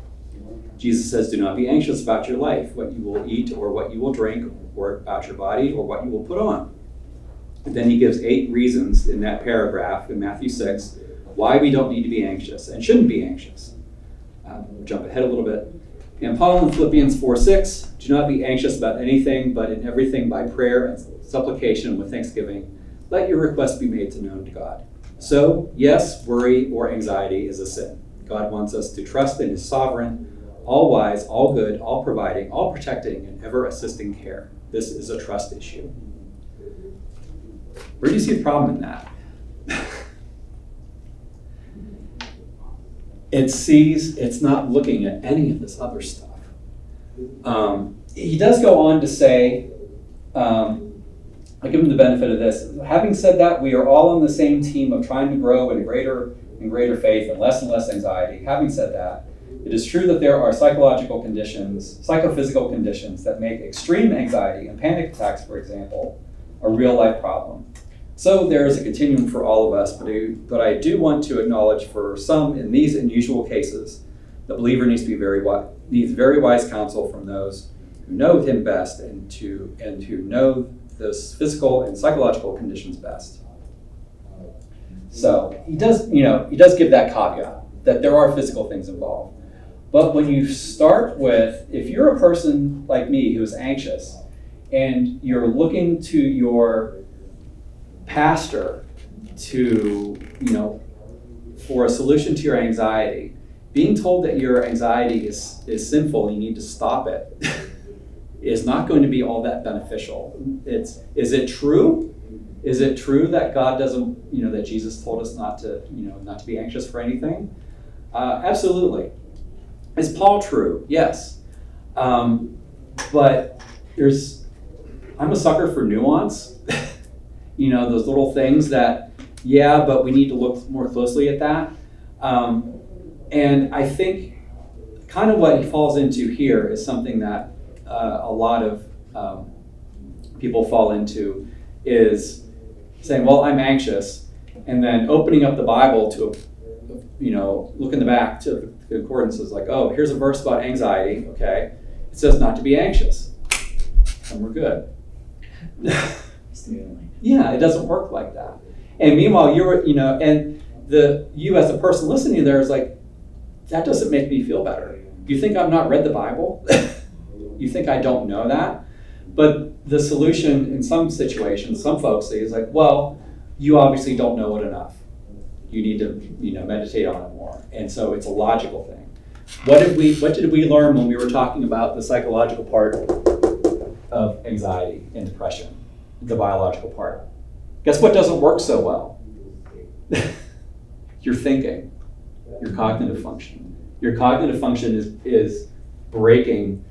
Jesus says, do not be anxious about your life, what you will eat or what you will drink, or about your body or what you will put on. And then he gives 8 reasons in that paragraph in Matthew 6 why we don't need to be anxious and shouldn't be anxious. We'll jump ahead a little bit. And Paul in Philippians 4:6, do not be anxious about anything, but in everything by prayer and supplication with thanksgiving, let your requests be made known to God. So, yes, worry or anxiety is a sin. God wants us to trust in his sovereign, all-wise, all-good, all-providing, all-protecting, and ever-assisting care. This is a trust issue. Where do you see the problem in that? It's not looking at any of this other stuff. He does go on to say, I'll give him the benefit of this. Having said that, we are all on the same team of trying to grow in greater faith and less anxiety. Having said that, it is true that there are psychophysical conditions that make extreme anxiety and panic attacks, for example, a real life problem. So there is a continuum for all of us, but I do want to acknowledge for some in these unusual cases, the believer needs very wise counsel from those who know him best and who know those physical and psychological conditions best. So he does give that caveat that there are physical things involved. But when you start with, if you're a person like me who's anxious and you're looking to your pastor for a solution to your anxiety, being told that your anxiety is sinful and you need to stop it is not going to be all that beneficial. Is it true? Is it true that God doesn't, that Jesus told us not to be anxious for anything? Absolutely. Is Paul true? Yes. But I'm a sucker for nuance. Those little things that, but we need to look more closely at that. And I think kind of what he falls into here is something that a lot of people fall into, is saying, well, I'm anxious, and then opening up the Bible to, look in the back to the concordances, like, oh, here's a verse about anxiety, okay? It says not to be anxious, and we're good. Yeah, it doesn't work like that. And meanwhile, you as a person listening there is like, that doesn't make me feel better. You think I've not read the Bible? You think I don't know that? But the solution in some situations, some folks say is like, well, you obviously don't know it enough. You need to, meditate on it more. And so it's a logical thing. What did we learn when we were talking about the psychological part of anxiety and depression, the biological part? Guess what doesn't work so well? Your thinking, your cognitive function. Your cognitive function is breaking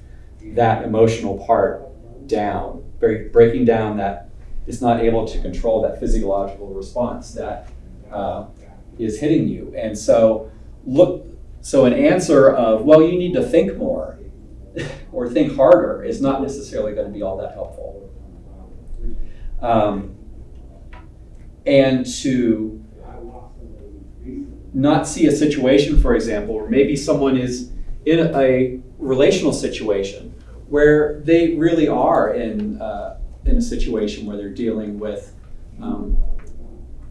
that emotional part down, breaking down that it's not able to control that physiological response that is hitting you. And so an answer of, well, you need to think more or think harder is not necessarily going to be all that helpful. And to not see a situation, for example, where maybe someone is in a relational situation where they really are in a situation where they're dealing with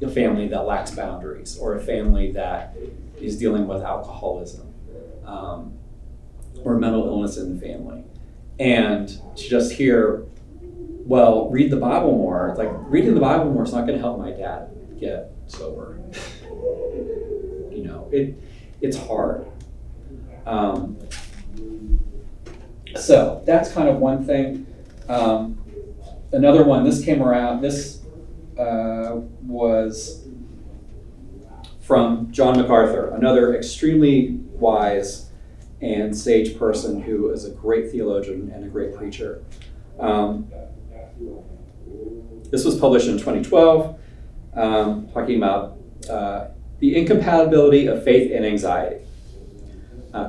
a family that lacks boundaries, or a family that is dealing with alcoholism or mental illness in the family. And to just hear, well, read the Bible more. It's like, reading the Bible more is not going to help my dad get sober. It's hard. So that's kind of one thing. Another one, this came around, this was from John MacArthur, another extremely wise and sage person who is a great theologian and a great preacher. This was published in 2012, talking about the incompatibility of faith and anxiety.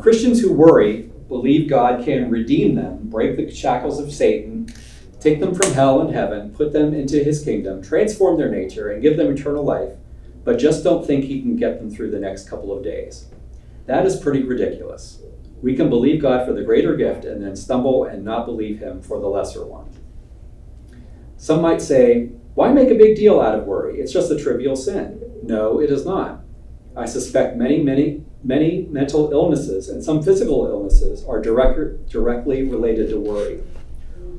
Christians who worry believe God can redeem them, break the shackles of Satan, take them from hell and heaven, put them into his kingdom, transform their nature, and give them eternal life, but just don't think he can get them through the next couple of days. That is pretty ridiculous. We can believe God for the greater gift and then stumble and not believe him for the lesser one. Some might say, why make a big deal out of worry? It's just a trivial sin. No, it is not. I suspect many mental illnesses and some physical illnesses are directly related to worry.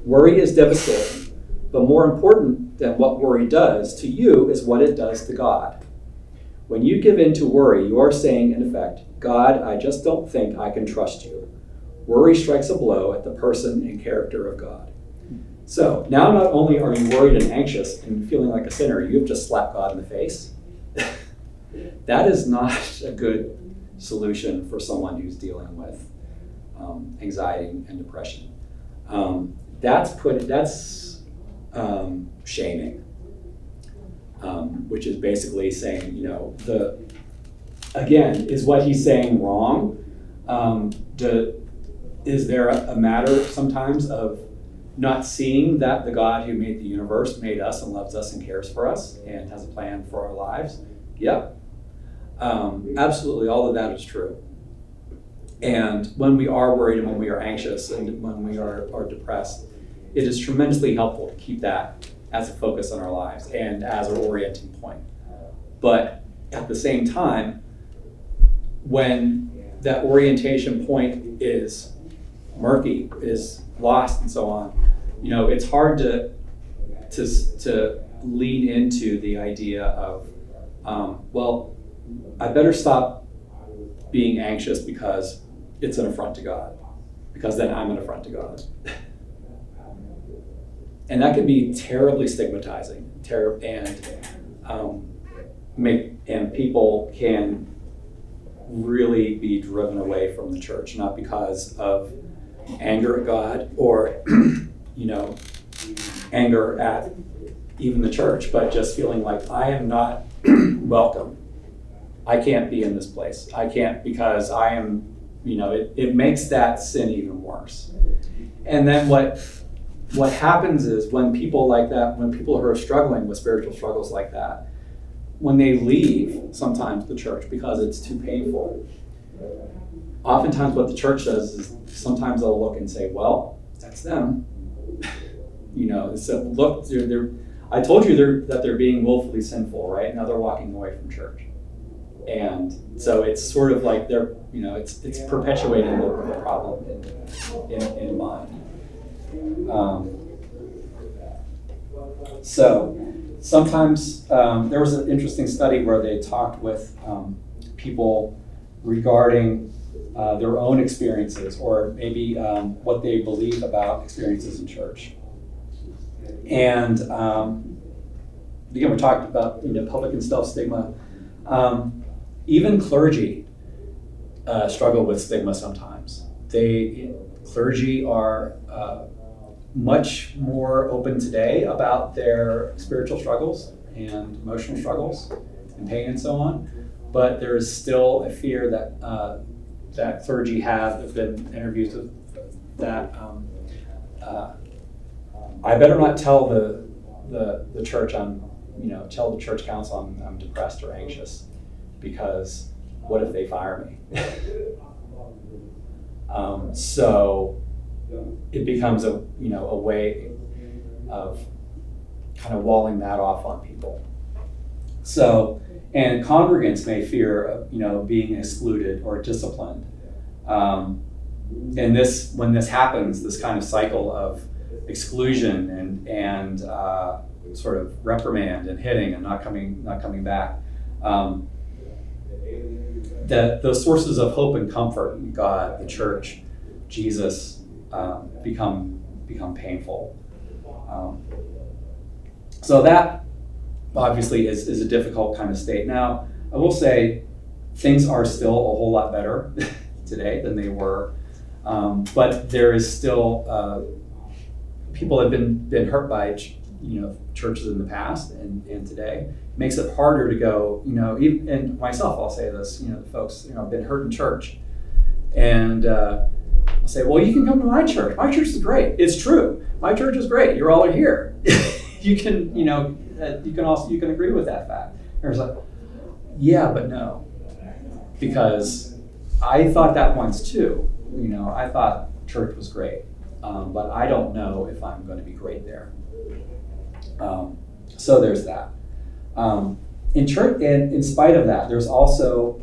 Worry is devastating, but more important than what worry does to you is what it does to God. When you give in to worry, you are saying, in effect, God, I just don't think I can trust you. Worry strikes a blow at the person and character of God. So now not only are you worried and anxious and feeling like a sinner, you have just slapped God in the face. That is not a good solution for someone who's dealing with anxiety and depression. That's shaming, which is basically saying, is what he's saying wrong? Is there a matter sometimes of not seeing that the God who made the universe made us and loves us and cares for us and has a plan for our lives? Yep. Absolutely, all of that is true. And when we are worried and when we are anxious and when we are depressed, it is tremendously helpful to keep that as a focus on our lives and as our orienting point. But at the same time, when that orientation point is murky, is lost and so on, it's hard to lean into the idea of, I better stop being anxious because it's an affront to God, because then I'm an affront to God. And that can be terribly stigmatizing, and people can really be driven away from the church, not because of anger at God or, anger at even the church, but just feeling like I am not welcome. I can't be in this place. I can't because I am, it makes that sin even worse. And then what happens is when people who are struggling with spiritual struggles like that, when they leave sometimes the church because it's too painful, oftentimes what the church does is sometimes they'll look and say, well, that's them. So look, I told you that they're being willfully sinful, right? Now they're walking away from church. And so it's sort of like they're, it's perpetuating the problem in mind. So sometimes there was an interesting study where they talked with people regarding their own experiences, or maybe what they believe about experiences in church. And again, we talked about public and self-stigma. Even clergy struggle with stigma sometimes. Clergy are much more open today about their spiritual struggles and emotional struggles and pain and so on, but there is still a fear that clergy have. There's been interviews with that. I better not tell the church tell the church council I'm depressed or anxious, because what if they fire me? So it becomes a way of kind of walling that off on people. So, and congregants may fear being excluded or disciplined. And when this happens, this kind of cycle of exclusion and sort of reprimand and hitting and not coming back, those sources of hope and comfort, God, the church, Jesus, become painful. So that obviously is a difficult kind of state. Now, I will say things are still a whole lot better today than they were, but there is still people have been hurt by churches in the past and today. It makes it harder to go, even, and myself, I'll say this, folks, have been hurt in church, and I'll say, well, you can come to my church. My church is great. It's true. My church is great. You're all here. You can agree with that fact. There's like, yeah, but no, because I thought that once too. I thought church was great, but I don't know if I'm going to be great there. So there's that. In church, and in spite of that, there's also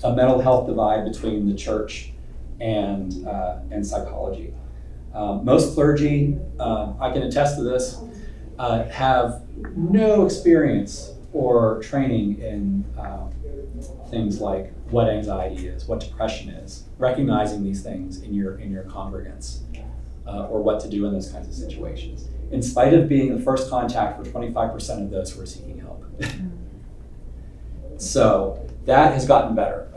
a mental health divide between the church and psychology. Most clergy, I can attest to this, have no experience or training in things like what anxiety is, what depression is, recognizing these things in your congregants, or what to do in those kinds of situations, in spite of being the first contact for 25% of those who are seeking help. So that has gotten better.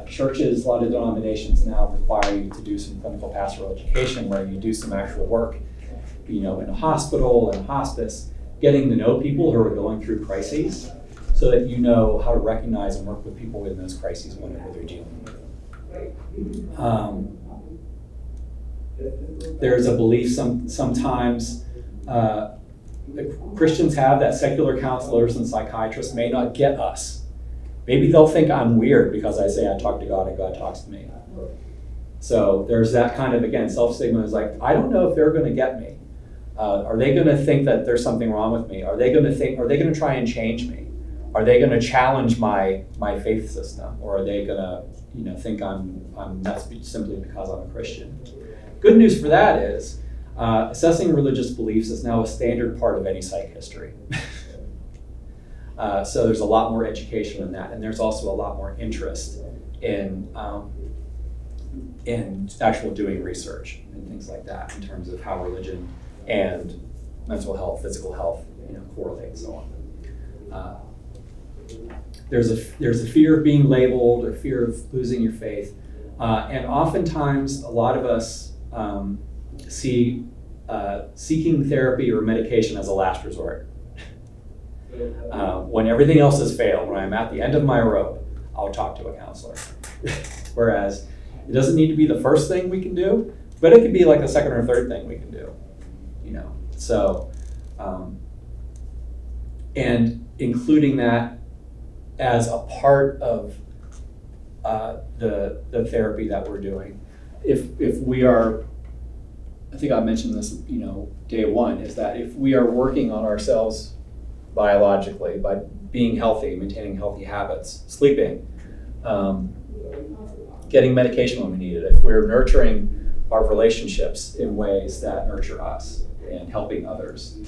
Churches, a lot of denominations now require you to do some clinical pastoral education, where you do some actual work, in a hospital and hospice, getting to know people who are going through crises, so that you know how to recognize and work with people in those crises whenever they're dealing with. There's a belief sometimes Christians have that secular counselors and psychiatrists may not get us. Maybe they'll think I'm weird because I say I talk to God and God talks to me. So there's that kind of, again, self-stigma is like, I don't know if they're going to get me. Are they going to think that there's something wrong with me? Are they going to try and change me? Are they going to challenge my faith system? Or are they going to think I'm nuts simply because I'm a Christian? Good news for that is assessing religious beliefs is now a standard part of any psych history. So there's a lot more education in that, and there's also a lot more interest in actual doing research and things like that in terms of how religion and mental health, physical health, correlate and so on. There's a fear of being labeled or fear of losing your faith, and oftentimes a lot of us see seeking therapy or medication as a last resort. When everything else has failed, when I'm at the end of my rope, I'll talk to a counselor. Whereas it doesn't need to be the first thing we can do, but it could be like the second or third thing we can do. So, and including that as a part of the therapy that we're doing. If we are, I think I mentioned this, day one, is that if we are working on ourselves biologically by being healthy, maintaining healthy habits, sleeping, getting medication when we need it, if we're nurturing our relationships in ways that nurture us, and helping others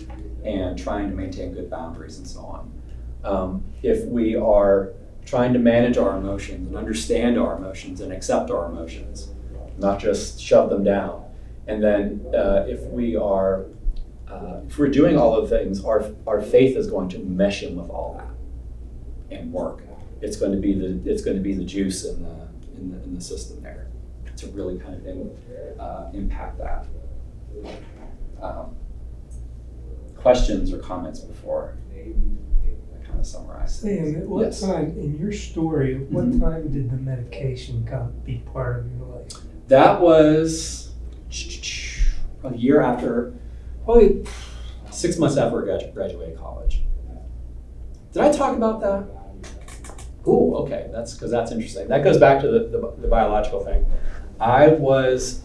and trying to maintain good boundaries and so on. If we are trying to manage our emotions and understand our emotions and accept our emotions, not just shove them down. And then if we're doing all of the things, our faith is going to mesh in with all that and work. It's going to be the juice in the system there to really kind of impact that. Questions or comments before I kind of summarize? Sam, at what Yes. time in your story, at what time did the medication be part of your life? That was a year after, probably 6 months after I graduated college. Did I talk about that? Ooh, okay, that's interesting. That goes back to the biological thing. I was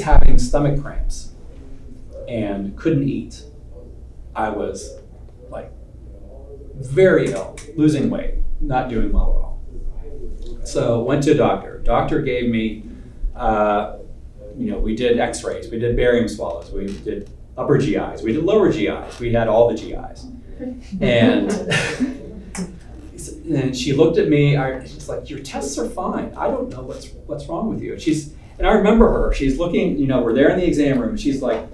having stomach cramps and couldn't eat. I was like very ill, losing weight, not doing well at all. So went to a doctor. Doctor gave me, we did x-rays, we did barium swallows, we did upper GIs, we did lower GIs, we had all the GIs. And she looked at me, she's like, your tests are fine. I don't know what's wrong with you. And I remember her, she's looking, we're there in the exam room, and she's like,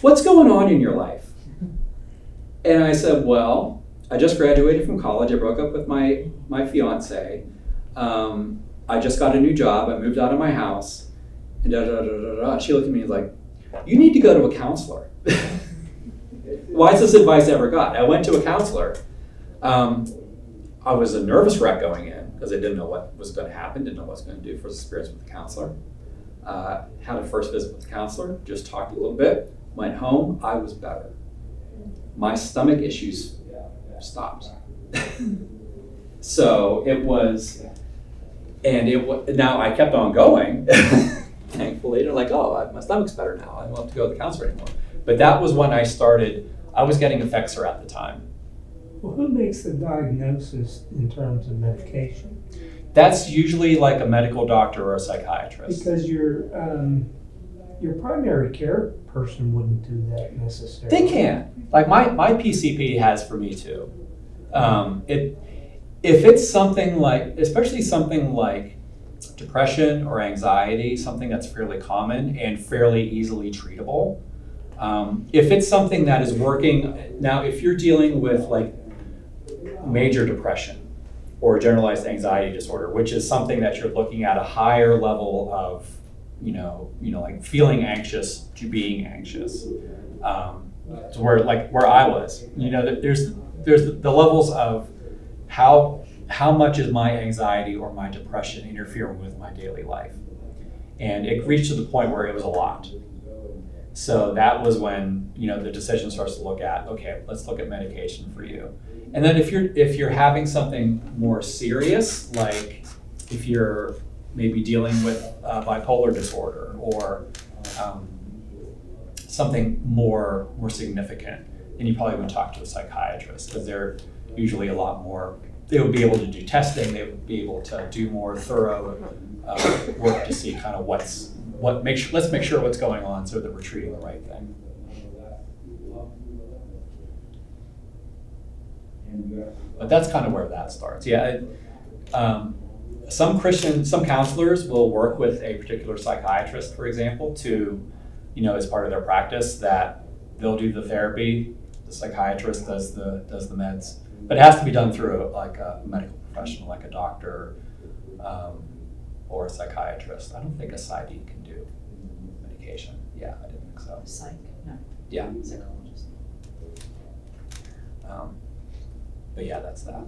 what's going on in your life? And I said, well, I just graduated from college. I broke up with my fiance. I just got a new job. I moved out of my house. And da da da da da. She looked at me and was like, you need to go to a counselor. Why is this advice I ever got? I went to a counselor. I was a nervous wreck going in because I didn't know what was going to happen, didn't know what I was going to do. First experience with the counselor. Had a first visit with the counselor, just talked a little bit, went home, I was better. My stomach issues stopped. So it was, now I kept on going. Thankfully, they're like, oh, my stomach's better now. I don't have to go to the counselor anymore. But that was when I started, I was getting Effexor at the time. Well, who makes the diagnosis in terms of medication? That's usually like a medical doctor or a psychiatrist. Because your primary care person wouldn't do that necessarily. They can. Like my PCP has for me too. If it's something like, especially something like depression or anxiety, something that's fairly common and fairly easily treatable. If it's something that is working, now if you're dealing with like major depression or generalized anxiety disorder, which is something that you're looking at a higher level of, like feeling anxious to being anxious. To where I was, there's the levels of how much is my anxiety or my depression interfering with my daily life, and it reached to the point where it was a lot. So that was when the decision starts to look at, okay, let's look at medication for you. And then if you're having something more serious, like if you're maybe dealing with bipolar disorder or something more significant, then you probably would talk to a psychiatrist because they're usually a lot more. They would be able to do testing. They would be able to do more thorough work to see kind of let's make sure what's going on so that we're treating the right thing. But that's kind of where that starts. Yeah. Some counselors will work with a particular psychiatrist, for example, to, as part of their practice, that they'll do the therapy, the psychiatrist does the meds, but it has to be done through like a medical professional, like a doctor or a psychiatrist. I don't think a PsyD can do medication. Yeah, I didn't think so. Psych, no. Yeah. Psychologist. But yeah, that's that.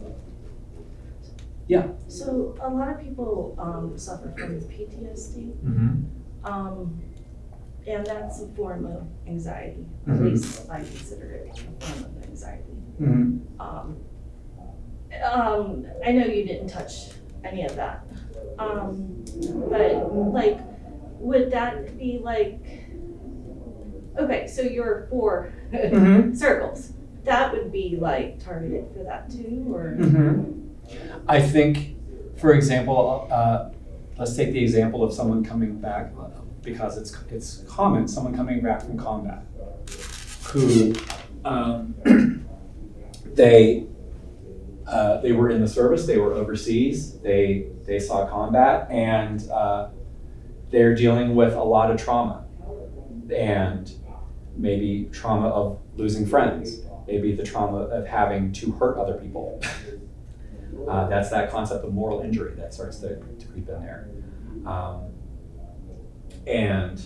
Yeah. So a lot of people suffer from PTSD, Mm-hmm. and that's a form of anxiety. Mhm. At least I consider it a form of anxiety. Mm-hmm. I know you didn't touch any of that, but like, would that be like? Okay, so your 4 Mm-hmm. circles. That would be like targeted for that too, or? Mm-hmm. I think, for example, let's take the example of someone coming back. because it's common, someone coming back from combat who they were in the service, they were overseas, they saw combat, and they're dealing with a lot of trauma, and maybe trauma of losing friends, maybe the trauma of having to hurt other people. That's that concept of moral injury that starts to creep in there. And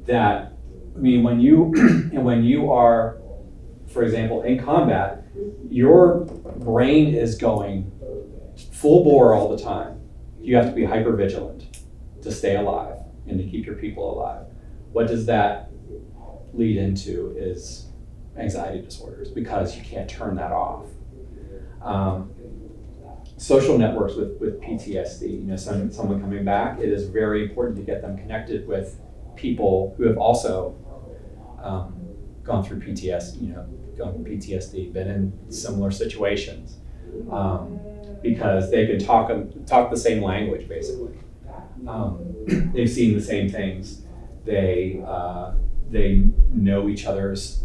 that, I mean, when you are, for example, in combat, your brain is going full bore all the time. You have to be hyper vigilant to stay alive and to keep your people alive. What does that lead into is anxiety disorders, because you can't turn that off. Social networks with PTSD, someone coming back, it is very important to get them connected with people who have also gone through PTSD, been in similar situations, because they can talk the same language, basically. They've seen the same things. They know each other's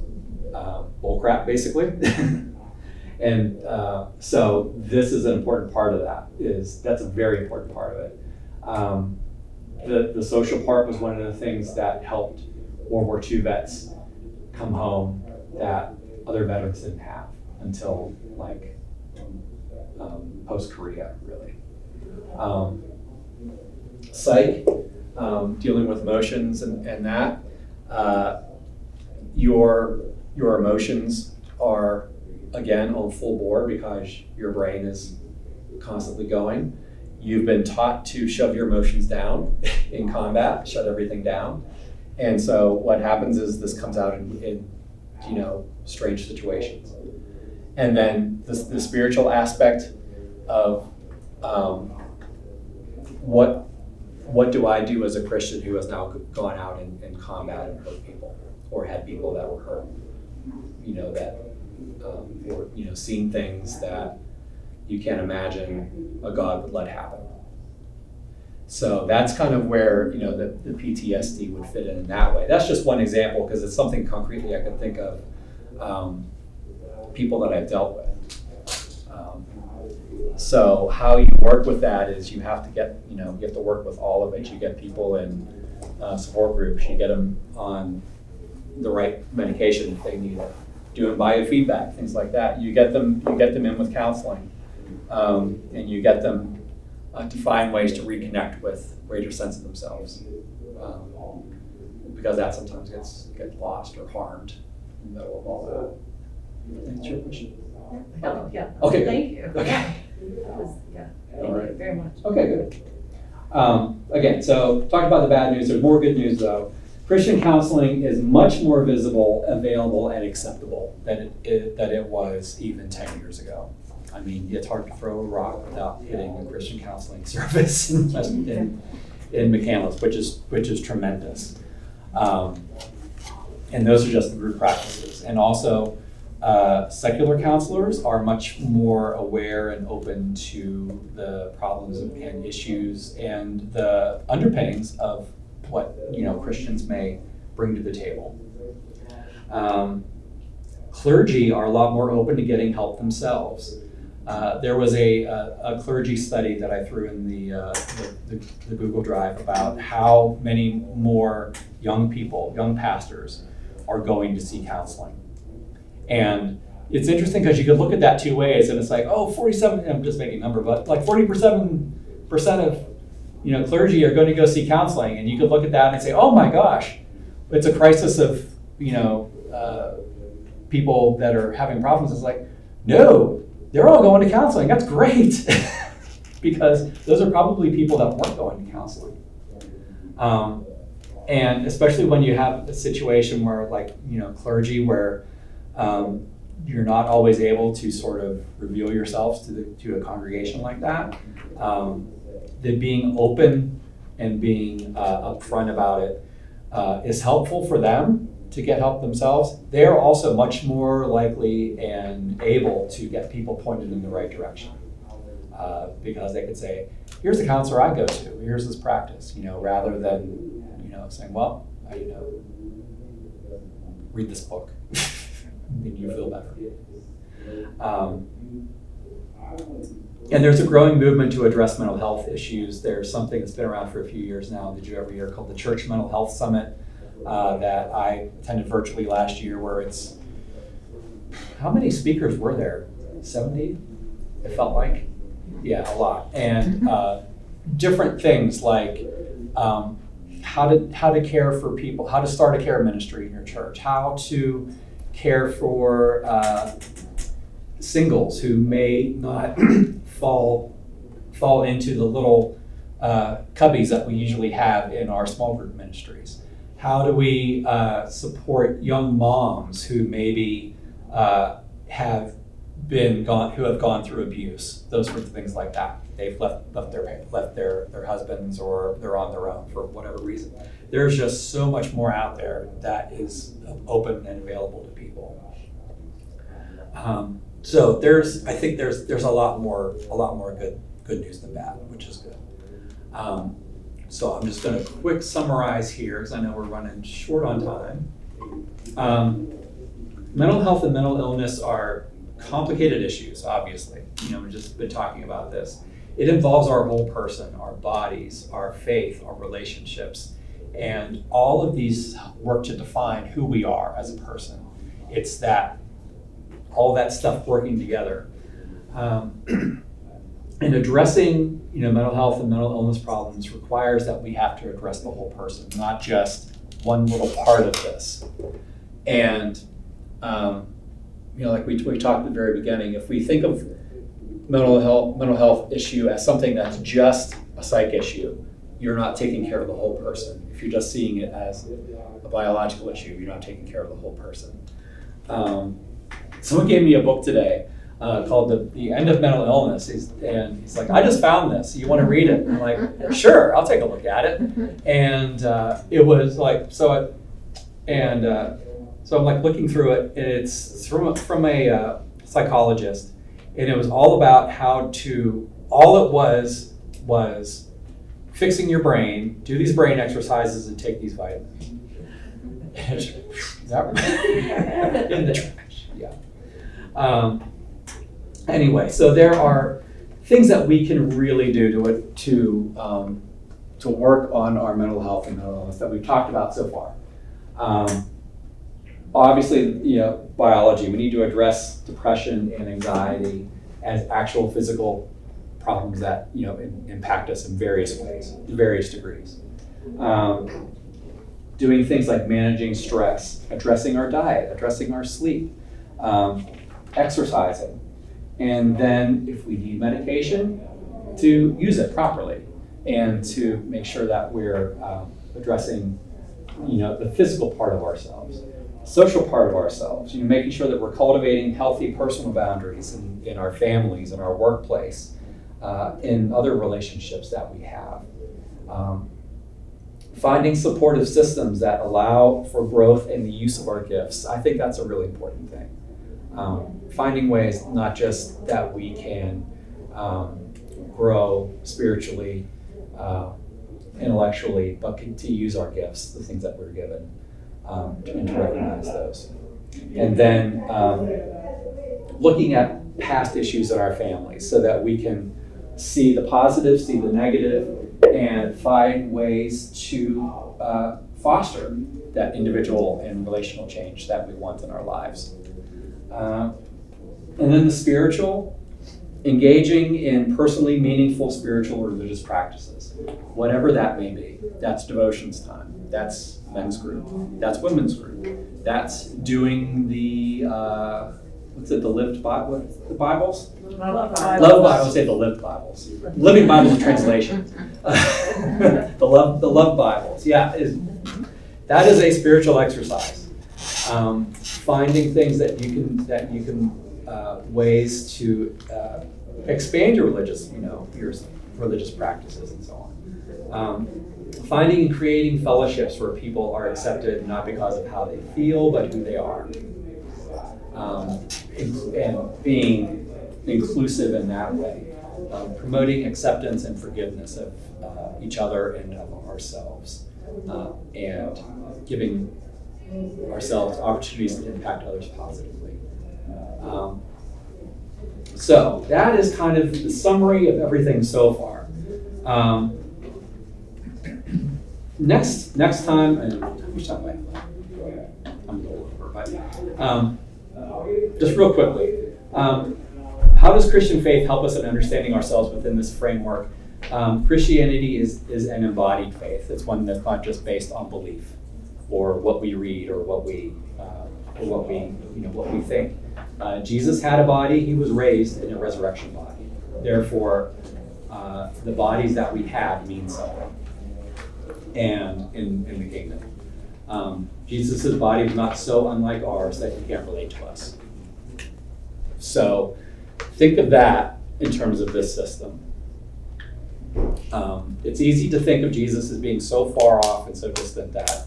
bullcrap, basically. And so this is an important part of that. That's a very important part of it. The social part was one of the things that helped World War II vets come home that other veterans didn't have until post-Korea, really. Psych, dealing with emotions and that. Your emotions are, again, on full board because your brain is constantly going. You've been taught to shove your emotions down in combat, shut everything down. And so what happens is this comes out in strange situations. And then the spiritual aspect of what do I do as a Christian who has now gone out in combat and hurt people, or had people that were hurt, or seen things that you can't imagine a God would let happen. So that's kind of where the PTSD would fit in that way. That's just one example, because it's something concretely I can think of, people that I've dealt with. So how you work with that is you have to work with all of it. You get people in support groups, you get them on the right medication if they need it, doing biofeedback, things like that. You get them in with counseling, and you get them to find ways to reconnect with greater sense of themselves, because that sometimes gets lost or harmed in the middle of all that. That's your question. Oh, yeah. Okay. Thank you. Okay. That was, yeah. Thank All right. you very much. Okay, good. Again, so talked about the bad news. There's more good news, though. Christian counseling is much more visible, available, and acceptable than it was even 10 years ago. I mean, it's hard to throw a rock without hitting a Christian counseling service in McCandless, which is tremendous. And those are just the group practices. And also, secular counselors are much more aware and open to the problems and issues and the underpinnings of what Christians may bring to the table. Clergy are a lot more open to getting help themselves. There was a clergy study that I threw in the Google Drive about how many more young pastors are going to see counseling. And it's interesting because you could look at that two ways, and it's like, 47, I'm just making a number, but like 47% of clergy are going to go see counseling, and you could look at that and say, oh my gosh, it's a crisis of people that are having problems. It's like, no, they're all going to counseling. That's great, because those are probably people that weren't going to counseling. And especially when you have a situation where, clergy where you're not always able to sort of reveal yourselves to a congregation like that. That being open and being upfront about it is helpful for them to get help themselves. They are also much more likely and able to get people pointed in the right direction, because they could say, here's the counselor I go to, here's this practice, rather than saying, well, read this book, then you feel better. And there's a growing movement to address mental health issues. There's something that's been around for a few years now, they do every year, called the Church Mental Health Summit that I attended virtually last year, where it's, how many speakers were there? 70, it felt like? Yeah, a lot. And different things like how to care for people, how to start a care ministry in your church, how to care for singles who may not fall into the little cubbies that we usually have in our small group ministries. How do we support young moms who maybe have gone through abuse? Those sorts of things like that. They've left their husbands, or they're on their own for whatever reason. There's just so much more out there that is open and available to people. So I think there's a lot more good news than bad, which is good. So I'm just going to quick summarize here, because I know we're running short on time. Mental health and mental illness are complicated issues, obviously. We've just been talking about this. It involves our whole person, our bodies, our faith, our relationships, and all of these work to define who we are as a person. It's all that stuff working together. And addressing mental health and mental illness problems requires that we have to address the whole person, not just one little part of this. And like we talked at the very beginning, if we think of mental health issue as something that's just a psych issue, you're not taking care of the whole person. If you're just seeing it as a biological issue, you're not taking care of the whole person. Someone gave me a book today called The End of Mental Illness, and he's like, I just found this. You want to read it? I'm like, sure, I'll take a look at it. And it was like, so I'm like looking through it, and it's from a psychologist, and it was all about all it was fixing your brain, do these brain exercises, and take these vitamins. In the trash, yeah. Anyway, so there are things that we can really do to work on our mental health and mental illness that we've talked about so far. Obviously, biology. We need to address depression and anxiety as actual physical problems that impact us in various ways, to various degrees. Doing things like managing stress, addressing our diet, addressing our sleep, exercising, and then if we need medication, to use it properly and to make sure that we're addressing the physical part of ourselves, social part of ourselves, making sure that we're cultivating healthy personal boundaries in our families, in our workplace, in other relationships that we have. Finding supportive systems that allow for growth and the use of our gifts. I think that's a really important thing. Finding ways not just that we can grow spiritually, intellectually, but to use our gifts, the things that we're given, and to recognize those. And then looking at past issues in our families so that we can see the positive, see the negative, and find ways to foster that individual and relational change that we want in our lives. And then the spiritual, engaging in personally meaningful spiritual or religious practices, whatever that may be. That's devotions time. That's men's group. That's women's group. That's doing the the lived Bible, the Bibles? Love Bibles. Say the lived Bibles. Living Bibles translation. the love Bibles. Yeah, that is a spiritual exercise. Finding things that you can ways to expand your religious practices and so on. Finding and creating fellowships where people are accepted not because of how they feel, but who they are. And being inclusive in that way. Promoting acceptance and forgiveness of each other and of ourselves. and giving ourselves opportunities to impact others positively. So that is kind of the summary of everything so far. Next time, and how much time do I have left? I'm a little over, but just real quickly, how does Christian faith help us in understanding ourselves within this framework? Christianity is an embodied faith. It's one that's not just based on belief or what we read or what we think. Jesus had a body. He was raised in a resurrection body. Therefore, the bodies that we have mean something. And in the kingdom, Jesus' body was not so unlike ours that he can't relate to us. So think of that in terms of this system. It's easy to think of Jesus as being so far off and so distant that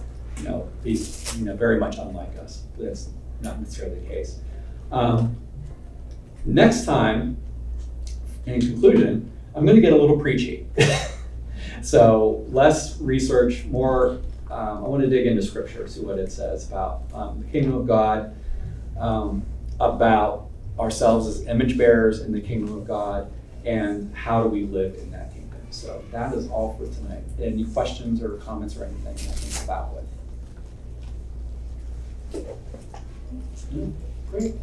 he's very much unlike us. That's not necessarily the case. Next time, in conclusion, I'm going to get a little preachy. So less research, more. I want to dig into Scripture, see what it says about the kingdom of God, about ourselves as image bearers in the kingdom of God, and how do we live in that kingdom. So that is all for tonight. Any questions or comments or anything I think about with? Great.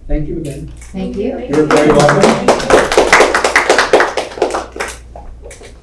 Thank you again. Thank you. You're very welcome.